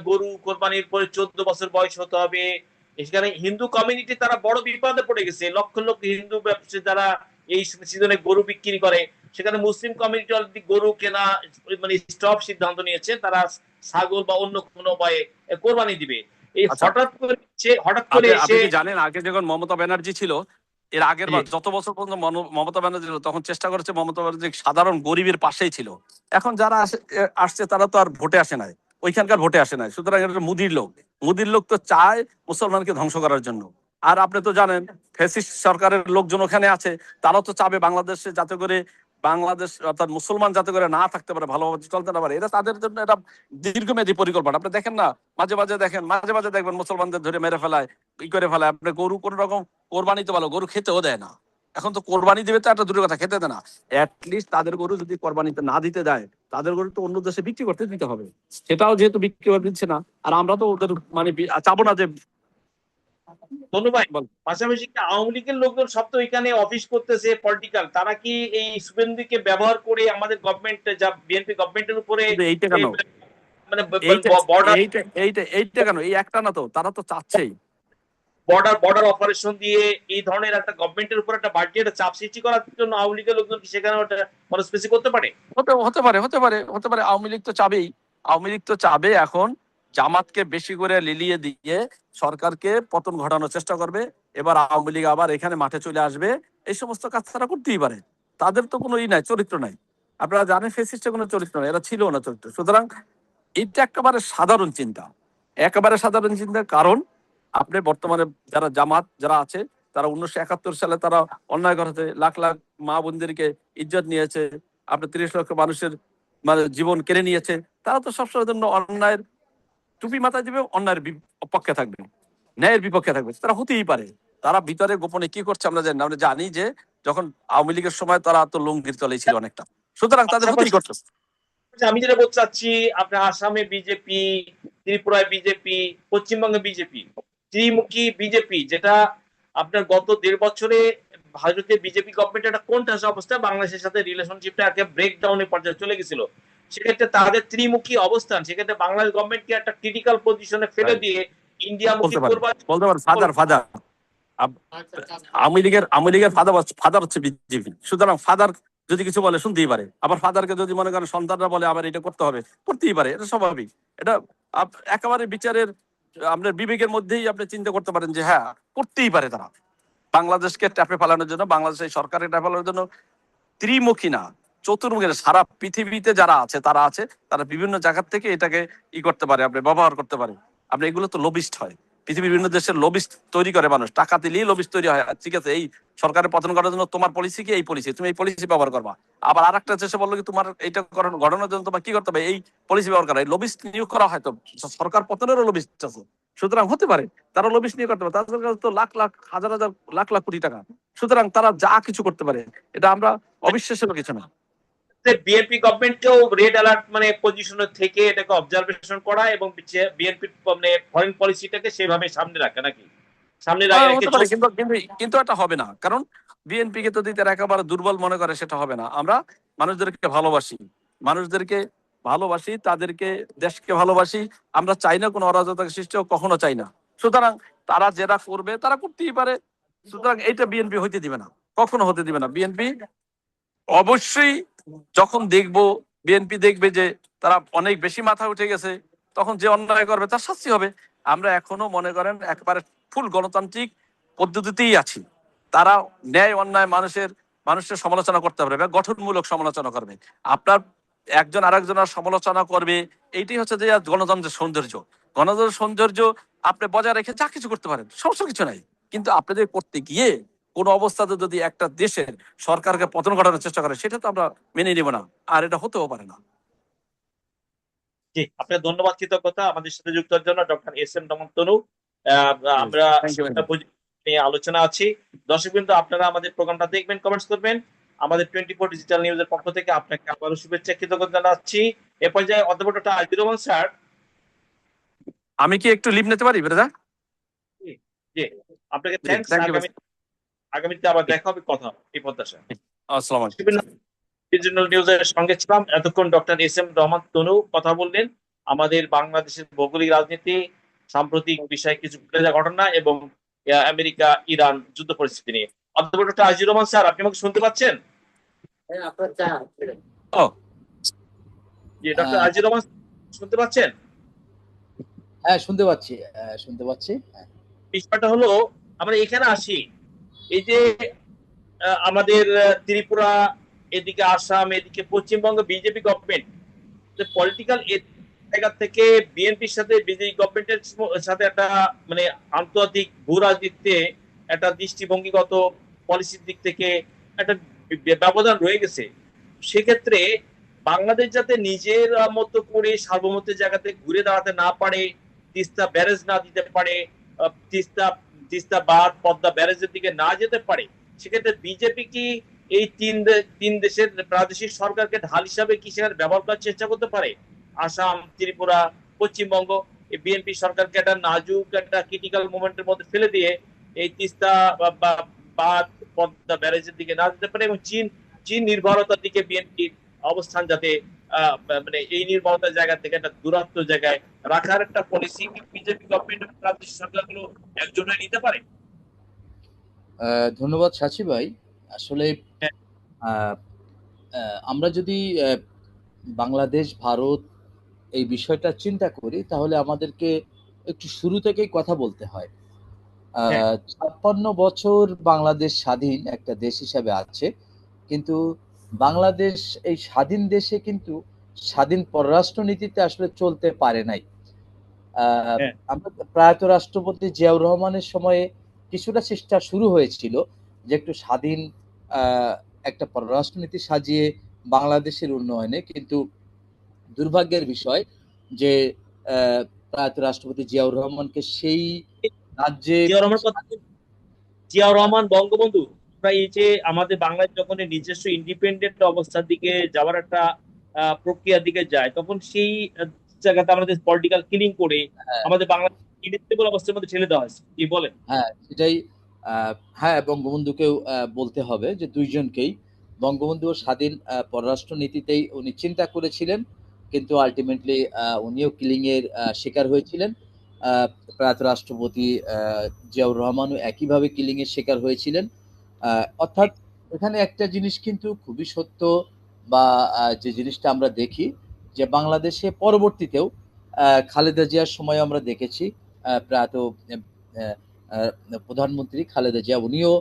গরু কোরবানির পরে 14 বছর বয়স হতে হবে, এখানে হিন্দু কমিউনিটি তারা বড় বিপদে পড়ে গেছে। লক্ষ লক্ষ হিন্দু ব্যবসায়ী যারা এই সিজনে গরু বিক্রি করে, সেখানে মুসলিম কমিউনিটি অলরেডি গরু কেনা মানে স্টপ সিদ্ধান্ত নিয়েছে, তারা ছাগল বা অন্য কোনো উপায়ে কোরবানি দিবে। এই আচ্ছা, হঠাৎ করে আপনি এসে কি জানেন আগে যখন মমতা ব্যানার্জি ছিল, এর আগের বার যত বছর পর্যন্ত মমতা ব্যানার্জি ছিল তখন চেষ্টা করেছে মমতা ব্যানার্জি সাধারণ গরিবের পাশেই ছিল। এখন যারা আসছে তারা তো আর ভোটে আসে নাই, ওইখানকার ভোটে আসে নাই। সুতরাং এটা মুদির লোক তো চায় মুসলমানকে ধ্বংস করার জন্য। আর আপনি তো জানেন ফ্যাসিস্ট সরকারের লোকজন ওখানে আছে, তারাও তো চাবে বাংলাদেশে যাতে করে বাংলাদেশ অর্থাৎ মুসলমান যাতে করে না থাকতে পারে, ভালোভাবে চলতে না পারে। এটা তাদের জন্য এটা দীর্ঘমেয়াদী পরিকল্পনা। আপনি দেখেন না, মাঝে মাঝে দেখবেন মুসলমানদের ধরে মেরে ফেলায়, ই করে ফেলায়। আপনি গরু কোন রকম কোরবানি তো ভালো, গরু খেতেও দেয় না। এখন তো কোরবানি দিবে তো একটা দূরের কথা, খেতে দেয় না। অ্যাটলিস্ট তাদের গরু যদি কোরবানিতে না দিতে দেয়, তাদের গরু তো অন্য দেশে বিক্রি করতে দিতে হবে। সেটাও যেহেতু বিক্রি করে দিচ্ছে না, আর আমরা তো ওদের মানে চাবো না যে ধন্যবাদ। বল। পাশাপাশি আওয়ামী লীগের লোকজন সব তো এখানে অফিস করতেছে পলিটিক্যাল, তারা কি এই শুভেন্দুকে ব্যবহার করে আমাদের গভর্নমেন্ট যা বিএনপি গভর্নমেন্টের উপরে কিন্তু এইটা কেন, মানে এইটা বর্ডার এইটা এইটা এইটা কেন, এই একটা না তো, তারা তো চাচ্ছেই। বর্ডার অপারেশন দিয়ে এই ধরনের একটা গভর্নমেন্টের উপর একটা বাড়তি চাপ সৃষ্টি করার জন্য আওয়ামী লীগের লোকজন কি সেখানে ওটা মনস্পেসি করতে পারে? হতে পারে আওয়ামী লীগ তো চাবেই। আওয়ামী লীগ তো চাবে এখন জামাতকে বেশি করে লিলিয়ে দিয়ে সরকারকে পতন ঘটানোর চেষ্টা করবে। এবার আওয়ামী লীগ আবার এখানে মাঠে চলে আসবে, এই সমস্ত কাজ তারা করতেই পারে। তাদের তো কোনো নাই, চরিত্র নাই। আপনারা জানেন ফেসিস্টের কোনো চরিত্র নাই, এরা ছিল না চরিত্র। সুতরাং এটা একেবারে সাধারণ চিন্তা, একেবারে সাধারণ চিন্তার কারণ আপনি বর্তমানে যারা জামাত যারা আছে, তারা 1971 সালে তারা অন্যায় করেছে, লাখ লাখ মা বোনদেরকে ইজ্জত নিয়েছে, আপনার 30 লক্ষ মানুষের মানে জীবন কেড়ে নিয়েছে। তারা তো সবসময় জন্য অন্যায়ের টুপি মাথায় দিবে, অন্যায়ের পক্ষে থাকবে, ন্যায়ের বিপক্ষে থাকবে। তারা হতেই পারে, তারা ভিতরে গোপনে কি করছে আমরা জানি না। আমরা জানি যে যখন আওয়ামী লীগের সময় তারা তো লুঙ্গির তলেই ছিল অনেকটা, সুতরাং তাদের হতেই করছে। আমি যেটা বলতে চাচ্ছি, আপনার আসামে বিজেপি, ত্রিপুরায় বিজেপি, পশ্চিমবঙ্গে বিজেপি, ত্রিমুখী বিজেপি, যেটা আপনার গত 1.5 বছরে ভারতীয় বিজেপি গভর্নমেন্ট একটা কোণঠাসা অবস্থা, বাংলাদেশের সাথে রিলেশনশিপটা একটা ব্রেকডাউনের পর্যায়ে চলে গেছিল। সেক্ষেত্রে তাদের ত্রিমুখী অবস্থান, সেক্ষেত্রে বাংলাদেশ গভর্নমেন্টকে একটা ক্রিটিক্যাল পজিশনে ফেলে দিয়ে ইন্ডিয়া মুখী করবার বলতে পারেন ফাদার আওয়ামী লীগের ফাদার হচ্ছে বিজেপি। সুতরাং ফাদার যদি কিছু বলে শুনতেই পারে, আবার ফাদারকে যদি মনে করেন সন্তানরা বলে আবার এটা করতে হবে, করতেই পারে। এটা স্বাভাবিক। এটা একেবারে বিচারের আপনার বিবেকের মধ্যেই আপনি চিন্তা করতে পারেন যে হ্যাঁ, করতেই পারে তারা। বাংলাদেশকে ট্যাপে ফেলানোর জন্য, বাংলাদেশের সরকারের ট্যাপে ফেলানোর জন্য ত্রিমুখী না, চতুর্মুখে সারা পৃথিবীতে যারা আছে তারা বিভিন্ন জায়গা থেকে এটাকে করতে পারে, আপনি ব্যবহার করতে পারে। আপনি এগুলো তো লবিস্ট হয়, পৃথিবীর বিভিন্ন দেশের লবিস্ট তৈরি করে মানুষ, টাকা দিলেই লবিস্ট তৈরি হয়। ঠিক আছে, এই সরকারের পতন করার জন্য তোমার পলিসি কি, এই পলিসি, তুমি এই পলিসি ব্যবহার করবা। আবার আর একটা দেশে বললো কি তোমার এইটা ঘটানোর জন্য তোমার কি করতে হবে, এই পলিসি ব্যবহার করা। এই লবিস্ট নিয়োগ করা হয়, তো সরকার পতনেরও লবিস্ট আছে। সুতরাং হতে পারে তারা লবিস্ট নিয়োগ করতে পারে, তাদের কাছে তো লাখ লাখ হাজার হাজার লাখ লাখ কোটি টাকা। সুতরাং তারা যা কিছু করতে পারে, এটা আমরা অবিশ্বাসের কিছু না। বিএনপি গভর্নমেন্টকেও রেড অ্যালার্ট মানে পজিশনে থেকে এটাকে অবজারভেশন করা এবং বিএনপি মানে ফরেন পলিসিটাকে সেভাবে সামনে রাখা, নাকি সামনে হতে পারে, কিন্তু কিন্তু কিন্তু এটা হবে না, কারণ বিএনপি কে যদি তারা একেবারে দুর্বল মনে করে সেটা হবে না। আমরা মানুষদেরকে ভালোবাসি, তাদেরকে দেশকে ভালোবাসি। আমরা চাই না কোনো অরাজকতা সৃষ্টি হোক, কখনো চাই না। সুতরাং তারা যেটা করবে তারা করতেই পারে। সুতরাং এইটা বিএনপি হইতে দিবে না, কখনো হতে দিবে না। বিএনপি অবশ্যই যখন বিএনপি দেখবে যে তারা অনেক বেশি মাথা উঠে গেছে, তখন যে অন্যায় করবে তার শাস্তি হবে। আমরা এখনো মনে করেন একেবারে ফুল গণতান্ত্রিক পদ্ধতিতেই আছি। তারা ন্যায় অন্যায় মানুষের সমালোচনা করতে পারবে, গঠনমূলক সমালোচনা করবে। আপনার একজন আরেকজনের সমালোচনা করবে, এইটাই হচ্ছে যে গণতন্ত্রের সৌন্দর্য। গণতন্ত্রের সৌন্দর্য আপনি বজায় রেখে যা কিছু করতে পারেন, সমস্যা কিছু নাই। কিন্তু আপনাদের করতে গিয়ে কোন অবস্থাতে যদি একটা দেশের সরকারকে পতন ঘটানোর চেষ্টা করে, সেটা তো আমরা মেনে নিব না, আর এটা হতেও পারে না। জি, আপনাকে ধন্যবাদ, কৃতজ্ঞতা আমাদের সাথে যুক্ত হওয়ার জন্য ডক্টর এস এম রহমান তনু। আমরা নিয়ে আলোচনা আছি। দর্শকবৃন্দ, আপনারা আমাদের প্রোগ্রামটা দেখবেন, কমেন্টস করবেন। আমাদের 24 ডিজিটাল নিউজের পক্ষ থেকে আপনাকে আবারও শুভেচ্ছা, কৃতজ্ঞতা জানাচ্ছি। এ পর্যায়ে অধ্যাপক ডক্টর আজিজুর রহমান স্যার, আমি কি একটু লিভ নিতে পারি ব্রাদার? জি, আপনাকে থ্যাঙ্কস। আগামীতে আবার দেখা হবে, কথা হবে এই প্রত্যাশা। আসসালামু আলাইকুম। ডিজিটাল নিউজের সঙ্গে ছিলাম এতক্ষণ ডক্টর এস এম রহমান তনু কথা বললেন আমাদের বাংলাদেশের ভৌগোলিক রাজনীতি, সাম্প্রতিক বিষয়ে কিছু ঘটনা এবং আমেরিকা ইরান যুদ্ধ পরিস্থিতি নিয়ে। অধ্যাপক ডক্টর আজিজুর রহমান স্যার, আপনি আমাকে শুনতে পাচ্ছেন? জি, ডক্টর আজিজুর রহমান শুনতে পাচ্ছেন? হ্যাঁ, শুনতে পাচ্ছি। বিষয়টা হলো, আমরা এখানে আসি, এই যে আমাদের ত্রিপুরা, এদিকে আসাম, এদিকে পশ্চিমবঙ্গ বিজেপি গভর্নমেন্ট পলিটিক্যাল জায়গা থেকে বিএনপির সাথে বিজেপি গভর্নমেন্টের সাথে একটা মানে আন্তর্জাতিক ভূ রাজনীতিতে একটা দৃষ্টিভঙ্গিগত পলিসির দিক থেকে একটা ব্যবধান রয়ে গেছে। সেক্ষেত্রে বাংলাদেশ যাতে নিজের মতো করে সার্বভৌমত্বের জায়গাতে ঘুরে দাঁড়াতে না পারে, তিস্তা ব্যারেজ না দিতে পারে, তিস্তা বাঁধ পদ্মা ব্যারেজের দিকে না যেতে পারে, সেক্ষেত্রে বিজেপি কি এই তিন দেশের প্রাদেশিক সরকারকে ঢাল হিসাবে কি সেখানে ব্যবহার করার চেষ্টা করতে পারে? আসাম, ত্রিপুরা, পশ্চিমবঙ্গ এই বিএনপি সরকারকে একটা নাজুক একটা ক্রিটিক্যাল মোমেন্টের মধ্যে ফেলে দিয়ে এই তিস্তা বাঁধ পদ্মা ব্যারেজের দিকে না যেতে পারে এবং চীন নির্ভরতার দিকে বিএনপির অবস্থান যাতে মানে এই নির্ভরতার জায়গা থেকে একটা দূরত্ব জায়গায় রাখার একটা পলিসি বিজেপি গভর্নমেন্ট প্রাদেশিক সরকারগুলো একজনে নিতে পারে? ধন্যবাদ সাচি ভাই। আসলে আমরা যদি বাংলাদেশ ভারত এই বিষয়টা চিন্তা করি, তাহলে আমাদেরকে একটু শুরু থেকেই কথা বলতে হয়। 56 বছর বাংলাদেশ স্বাধীন একটা দেশ হিসাবে আছে, কিন্তু বাংলাদেশ এই স্বাধীন দেশে কিন্তু স্বাধীন পররাষ্ট্রনীতিতে আসলে চলতে পারে নাই। আমরা প্রয়াত রাষ্ট্রপতি জিয়াউর রহমানের সময়ে কিছুটা চেষ্টা শুরু হয়েছিল যে একটু স্বাধীন একটা পররাষ্ট্রনীতি সাজিয়ে বাংলাদেশের উন্নয়নে, কিন্তু দুর্ভাগ্যের বিষয় যে প্রয়াত রাষ্ট্রপতি জিয়াউর রহমানকে সেই রাজ্যে জিয়াউর রহমান বঙ্গবন্ধু এই যে আমাদের বাংলাদেশ যখন নিজস্ব ইন্ডিপেন্ডেন্ট অবস্থার দিকে যাওয়ার একটা প্রক্রিয়ার দিকে যায়, তখন সেই জায়গাতে আমাদের পলিটিক্যাল কিলিং করে আমাদের বাংলাদেশ ইনস্টেবল অবস্থার মধ্যে ঠেলে দেওয়া হয়েছে। কি বলেন? হ্যাঁ, সেটাই। হ্যাঁ, বঙ্গবন্ধুকেও বলতে হবে যে দুইজনকেই। বঙ্গবন্ধু স্বাধীন পররাষ্ট্র নীতিতেই উনি চিন্তা করেছিলেন, কিন্তু আলটিমেটলি উনিও কিলিং এর শিকার হয়েছিলেন। প্রয়াত রাষ্ট্রপতি জিয়াউর রহমানও একইভাবে কিলিং এর শিকার হয়েছিলেন। অর্থাৎ এখানে একটা জিনিস কিন্তু খুবই সত্য, বা যে জিনিসটা আমরা দেখি যে বাংলাদেশে পরবর্তীতেও খালেদা জিয়ার সময় আমরা দেখেছি প্রয়াত প্রধানমন্ত্রী খালেদা জিয়া উনিও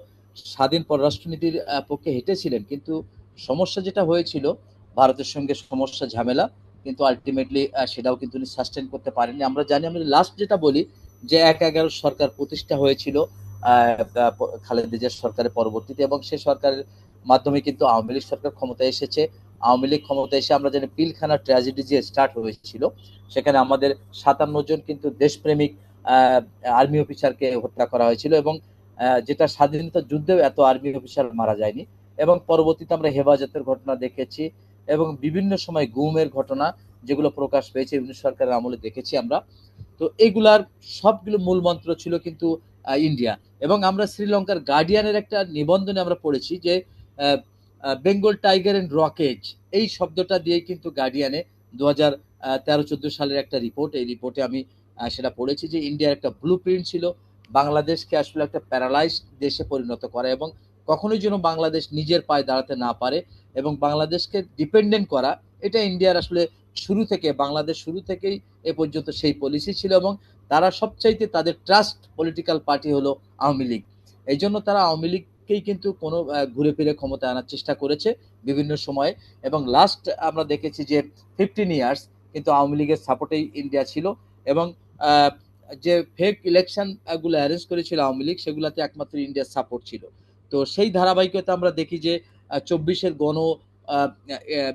স্বাধীন পররাষ্ট্রনীতির পক্ষে হেঁটেছিলেন, কিন্তু সমস্যা যেটা হয়েছিল ভারতের সঙ্গে সমস্যা ঝামেলা, কিন্তু আলটিমেটলি সেটাও কিন্তু উনি সাস্টেন করতে পারেননি। আমরা জানি, আমরা লাস্ট যেটা বলি যে ১/১১ সরকার প্রতিষ্ঠা হয়েছিল খালেদা জিয়ার সরকারের পরবর্তীতে, এবং সেই সরকারের মাধ্যমে কিন্তু আওয়ামী লীগ সরকার ক্ষমতায় এসেছে। আওয়ামী লীগ ক্ষমতায় এসে আমরা জানি পিলখানা ট্র্যাজেডি যে স্টার্ট হয়েছিল, সেখানে আমাদের ৫৭ জন কিন্তু দেশপ্রেমিক আর্মি অফিসারকে হত্যা করা হয়েছিল, এবং যেটা স্বাধীনতা যুদ্ধেও এত আর্মি অফিসার মারা যায়নি। এবং পরবর্তীতে আমরা হেফাজতের ঘটনা দেখেছি, এবং বিভিন্ন সময় গুমের ঘটনা যেগুলো প্রকাশ পেয়েছে বিভিন্ন সরকারের আমলে দেখেছি আমরা। তো এগুলার সবগুলো মূল মন্ত্র ছিল কিন্তু ইন্ডিয়া। এবং আমরা শ্রীলঙ্কার গার্ডিয়ানের একটা নিবন্ধনে আমরা পড়েছি যে বেঙ্গল টাইগার এন্ড রকেজ, এই শব্দটা দিয়ে কিন্তু গার্ডিয়ানে 2013-14 সালের একটা রিপোর্ট, এই রিপোর্টে আমি সেটা পড়েছি যে ইন্ডিয়ার একটা ব্লু প্রিন্ট ছিল বাংলাদেশকে আসলে একটা প্যারালাইজড দেশে পরিণত করা, এবং কখনোই যেন বাংলাদেশ নিজের পায়ে দাঁড়াতে না পারে এবং বাংলাদেশকে ডিপেন্ডেন্ট করা, এটা ইন্ডিয়ার আসলে শুরু থেকে, বাংলাদেশ শুরু থেকেই এ পর্যন্ত সেই পলিসি ছিল। এবং তারা সবচাইতে তাদের ট্রাস্ট পলিটিক্যাল পার্টি হলো আওয়ামী লীগ। এই জন্য তারা আওয়ামী লীগকেই কিন্তু কোনো ঘুরে ফিরে ক্ষমতায় আনার চেষ্টা করেছে বিভিন্ন সময়ে। এবং লাস্ট আমরা দেখেছি যে 15 ইয়ার্স কিন্তু আওয়ামী লীগের সাপোর্টেই ইন্ডিয়া ছিল, এবং যে ফেক ইলেকশন গুলো অ্যারেঞ্জ করেছিল আওয়ামী লীগ, সেগুলোতে একমাত্র ইন্ডিয়ার সাপোর্ট ছিল। তো সেই ধারাবাহিকতা আমরা দেখি যে 24-এর গণ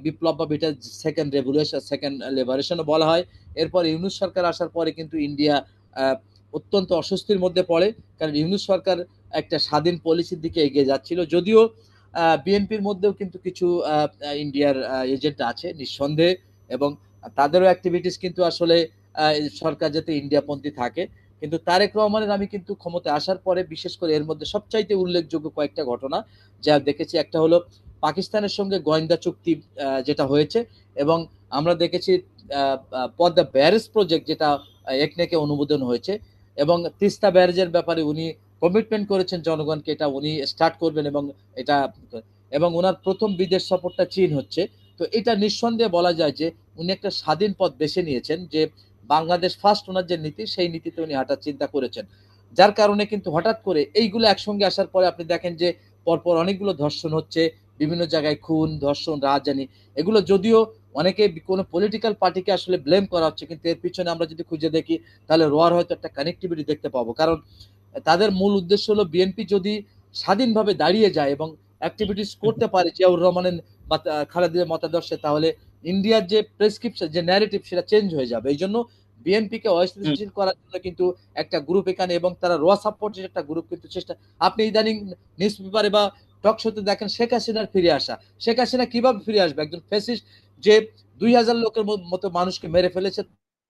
বিপ্লব বা এটা সেকেন্ড রেভলিউশন, সেকেন্ড লিবারেশনও বলা হয়। এরপর ইউনূস সরকার আসার পরে কিন্তু ইন্ডিয়া অত্যন্ত অস্বস্তির মধ্যে পড়ে, কারণ ইউনূস সরকার একটা স্বাধীন পলিসির দিকে এগিয়ে যাচ্ছিল। যদিও বিএনপির মধ্যেও কিন্তু কিছু ইন্ডিয়ার এজেন্ট আছে নিঃসন্দেহে, এবং তাদেরও অ্যাক্টিভিটিস কিন্তু আসলে সরকার যাতে ইন্ডিয়াপন্থী থাকে। কিন্তু তারেক রহমানের আমি কিন্তু ক্ষমতায় আসার পরে বিশেষ করে এর মধ্যে সবচাইতে উল্লেখযোগ্য কয়েকটা ঘটনা যা দেখেছি, একটা হলো পাকিস্তানের সঙ্গে গোয়েন্দা চুক্তি যেটা হয়েছে, এবং আমরা দেখেছি পদ্মা ব্যারেজ প্রজেক্ট যেটা একনেকে অনুমোদন হয়েছে, এবং তিস্তা ব্যারেজের ব্যাপারে উনি কমিটমেন্ট করেছেন জনগণকে, এটা উনি স্টার্ট করবেন, এবং এটা, এবং ওনার প্রথম বিদেশ সফরটা চীন হচ্ছে। তো এটা নিঃসন্দেহে বলা যায় যে উনি একটা স্বাধীন পথ বেছে নিয়েছেন, যে বাংলাদেশ ফার্স্ট ওনার যে নীতি, সেই নীতিতে উনি হাঁটার চিন্তা করেছেন। যার কারণে কিন্তু হঠাৎ করে এইগুলো একসঙ্গে আসার পরে আপনি দেখেন যে পরপর অনেকগুলো ধর্ষণ হচ্ছে, বিভিন্ন জায়গায় খুন, ধর্ষণ, রাজধানী, এগুলো যদিও অনেকে কোনো পলিটিক্যাল পার্টিকে আসলে ব্লেম করা হচ্ছে, কিন্তু এর পিছনে আমরা যদি খুঁজে দেখি তাহলে রোয়ার হয়তো একটা কানেক্টিভিটি দেখতে পাবো। কারণ তাদের মূল উদ্দেশ্য হলো বিএনপি যদি স্বাধীনভাবে দাঁড়িয়ে যায় এবং অ্যাক্টিভিটিস করতে পারে জিয়াউর রহমানের খালেদা মতাদর্শে, তাহলে ইন্ডিয়ার যে প্রেসক্রিপশন, যে ন্যারেটিভ, সেটা চেঞ্জ হয়ে যাবে। এই জন্য বিএনপিকে অস্থিতিশীল করার জন্য কিন্তু একটা গ্রুপ এখানে, এবং তারা রোয়া সাপোর্টের একটা গ্রুপ কিন্তু চেষ্টা, আপনি ইদানিং নিউজ পেপারে বা টক শোতে দেখেন শেখ হাসিনার ফিরে আসা। শেখ হাসিনা কিভাবে ফিরে আসবে? একজন ফ্যাসিস্ট যে 2000 লোকের মতো মানুষকে মেরে ফেলেছে,